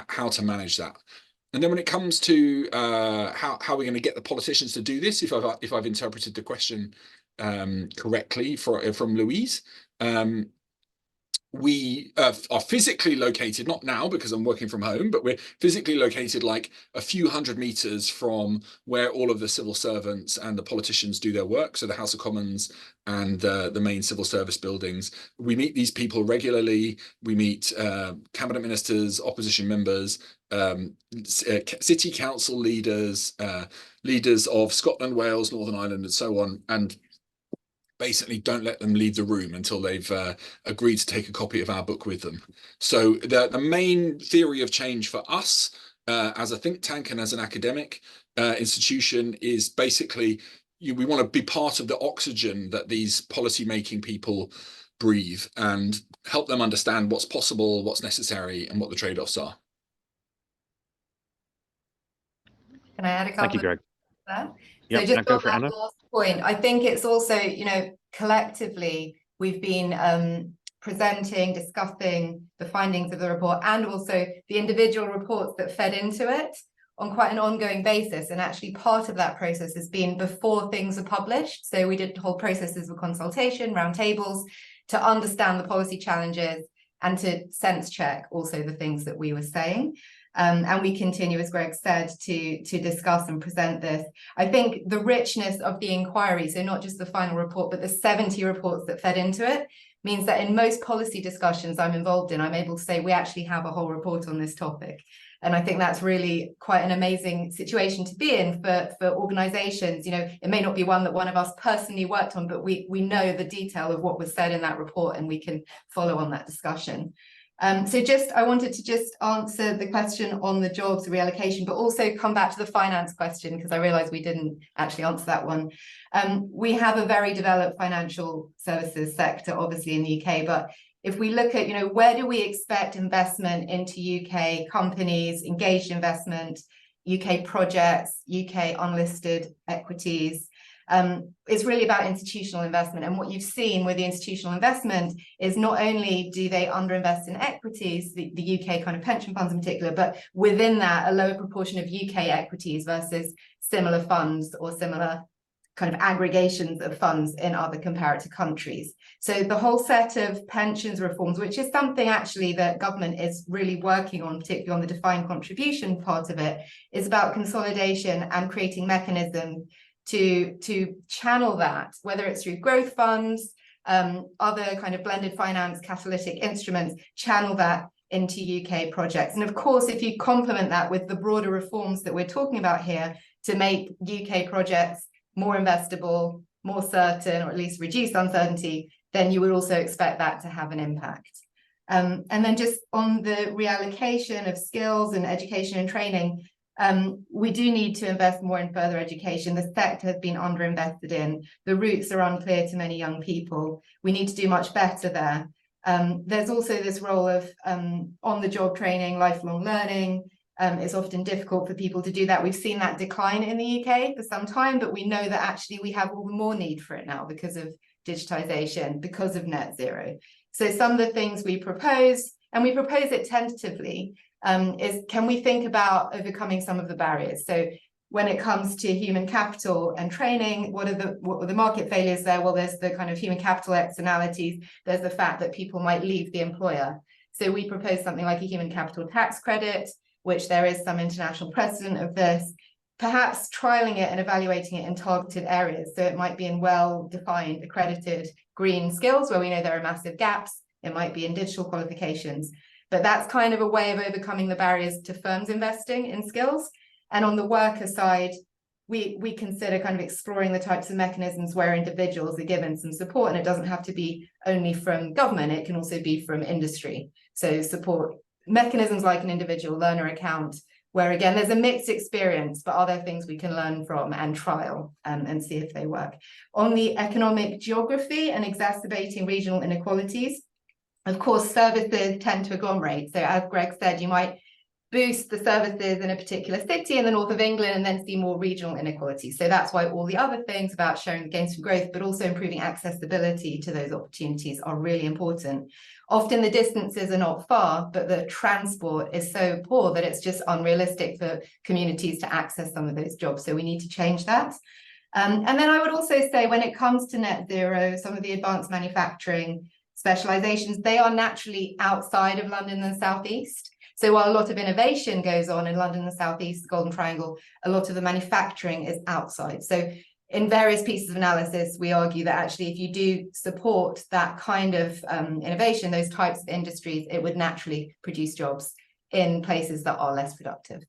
Speaker 2: how to manage that. And then when it comes to how we're going to get the politicians to do this, if I've interpreted the question correctly from Louise, we are physically located, not now because I'm working from home, but we're physically located like a few hundred meters from where all of the civil servants and the politicians do their work. So the House of Commons and the main civil service buildings. We meet these people regularly. We meet cabinet ministers, opposition members, city council leaders, leaders of Scotland, Wales, Northern Ireland, and so on. And basically don't let them leave the room until they've agreed to take a copy of our book with them. So the main theory of change for us as a think tank and as an academic institution is basically we want to be part of the oxygen that these policy-making people breathe and help them understand what's possible, what's necessary, and what the trade-offs are.
Speaker 3: Can I add a couple?
Speaker 1: Thank you, Greg.
Speaker 3: There?
Speaker 1: Yep,
Speaker 3: So just
Speaker 1: go
Speaker 3: on
Speaker 1: for it,
Speaker 3: that
Speaker 1: Anna.
Speaker 3: last point, I think it's also, collectively, we've been presenting, discussing the findings of the report and also the individual reports that fed into it on quite an ongoing basis. And actually part of that process has been before things are published. So we did whole processes of consultation, roundtables, to understand the policy challenges and to sense check also the things that we were saying. And we continue, as Greg said, to discuss and present this. I think the richness of the inquiry, so not just the final report, but the 70 reports that fed into it, means that in most policy discussions I'm involved in, I'm able to say we actually have a whole report on this topic. And I think that's really quite an amazing situation to be in for organizations. You know, it may not be one that one of us personally worked on, but we know the detail of what was said in that report, and we can follow on that discussion. So I wanted to just answer the question on the jobs reallocation, but also come back to the finance question, because I realized we didn't actually answer that one. We have a very developed financial services sector, obviously, in the UK, but if we look at, you know, where do we expect investment into UK companies, engaged investment, UK projects, UK unlisted equities, it's really about institutional investment. And what you've seen with the institutional investment is not only do they underinvest in equities, the UK kind of pension funds in particular, but within that, a lower proportion of UK equities versus similar funds or similar kind of aggregations of funds in other comparative countries. So the whole set of pensions reforms, which is something actually that government is really working on, particularly on the defined contribution part of it, is about consolidation and creating mechanisms to channel that, whether it's through growth funds, other kind of blended finance catalytic instruments, channel that into UK projects. And of course, if you complement that with the broader reforms that we're talking about here to make UK projects more investable, more certain, or at least reduce uncertainty, then you would also expect that to have an impact. And then just on the reallocation of skills and education and training, we do need to invest more in further education. The sector has been underinvested in. The routes are unclear to many young people. We need to do much better there. There's also this role of on-the-job training, lifelong learning. It's often difficult for people to do that. We've seen that decline in the UK for some time, but we know that actually we have all the more need for it now because of digitization, because of net zero. So some of the things we propose, and we propose it tentatively, is can we think about overcoming some of the barriers? So when it comes to human capital and training, what are the market failures there? Well, there's the kind of human capital externalities. There's the fact that people might leave the employer. So we propose something like a human capital tax credit, which there is some international precedent of this, perhaps trialing it and evaluating it in targeted areas. So it might be in well-defined, accredited green skills where we know there are massive gaps. It might be in digital qualifications. But that's kind of a way of overcoming the barriers to firms investing in skills. And on the worker side, we consider kind of exploring the types of mechanisms where individuals are given some support, and it doesn't have to be only from government, it can also be from industry. So support mechanisms like an individual learner account, where again, there's a mixed experience, but are there things we can learn from and trial and see if they work? On the economic geography and exacerbating regional inequalities, of course, services tend to agglomerate. So as Greg said, you might boost the services in a particular city in the north of England and then see more regional inequality. So that's why all the other things about sharing the gains from growth, but also improving accessibility to those opportunities are really important. Often the distances are not far, but the transport is so poor that it's just unrealistic for communities to access some of those jobs. So we need to change that. And then I would also say when it comes to net zero, some of the advanced manufacturing specializations, they are naturally outside of London and South East. So while a lot of innovation goes on in London and South East, the Golden Triangle, a lot of the manufacturing is outside. So in various pieces of analysis, we argue that actually if you do support that kind of innovation, those types of industries, it would naturally produce jobs in places that are less productive.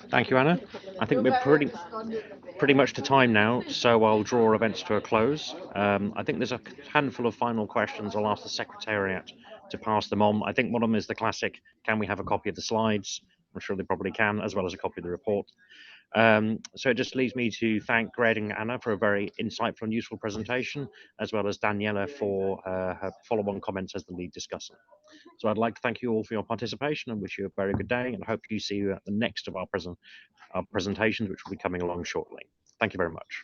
Speaker 1: Thank you, Anna. I think we're pretty much to time now, so I'll draw events to a close. I think there's a handful of final questions. I'll ask the Secretariat to pass them on. I think one of them is the classic, can we have a copy of the slides? I'm sure they probably can, as well as a copy of the report. So it just leaves me to thank Greg and Anna for a very insightful and useful presentation, as well as Daniela for her follow-on comments as the lead discussant. So I'd like to thank you all for your participation and wish you a very good day, and hope you see you at the next of our presentations, which will be coming along shortly. Thank you very much.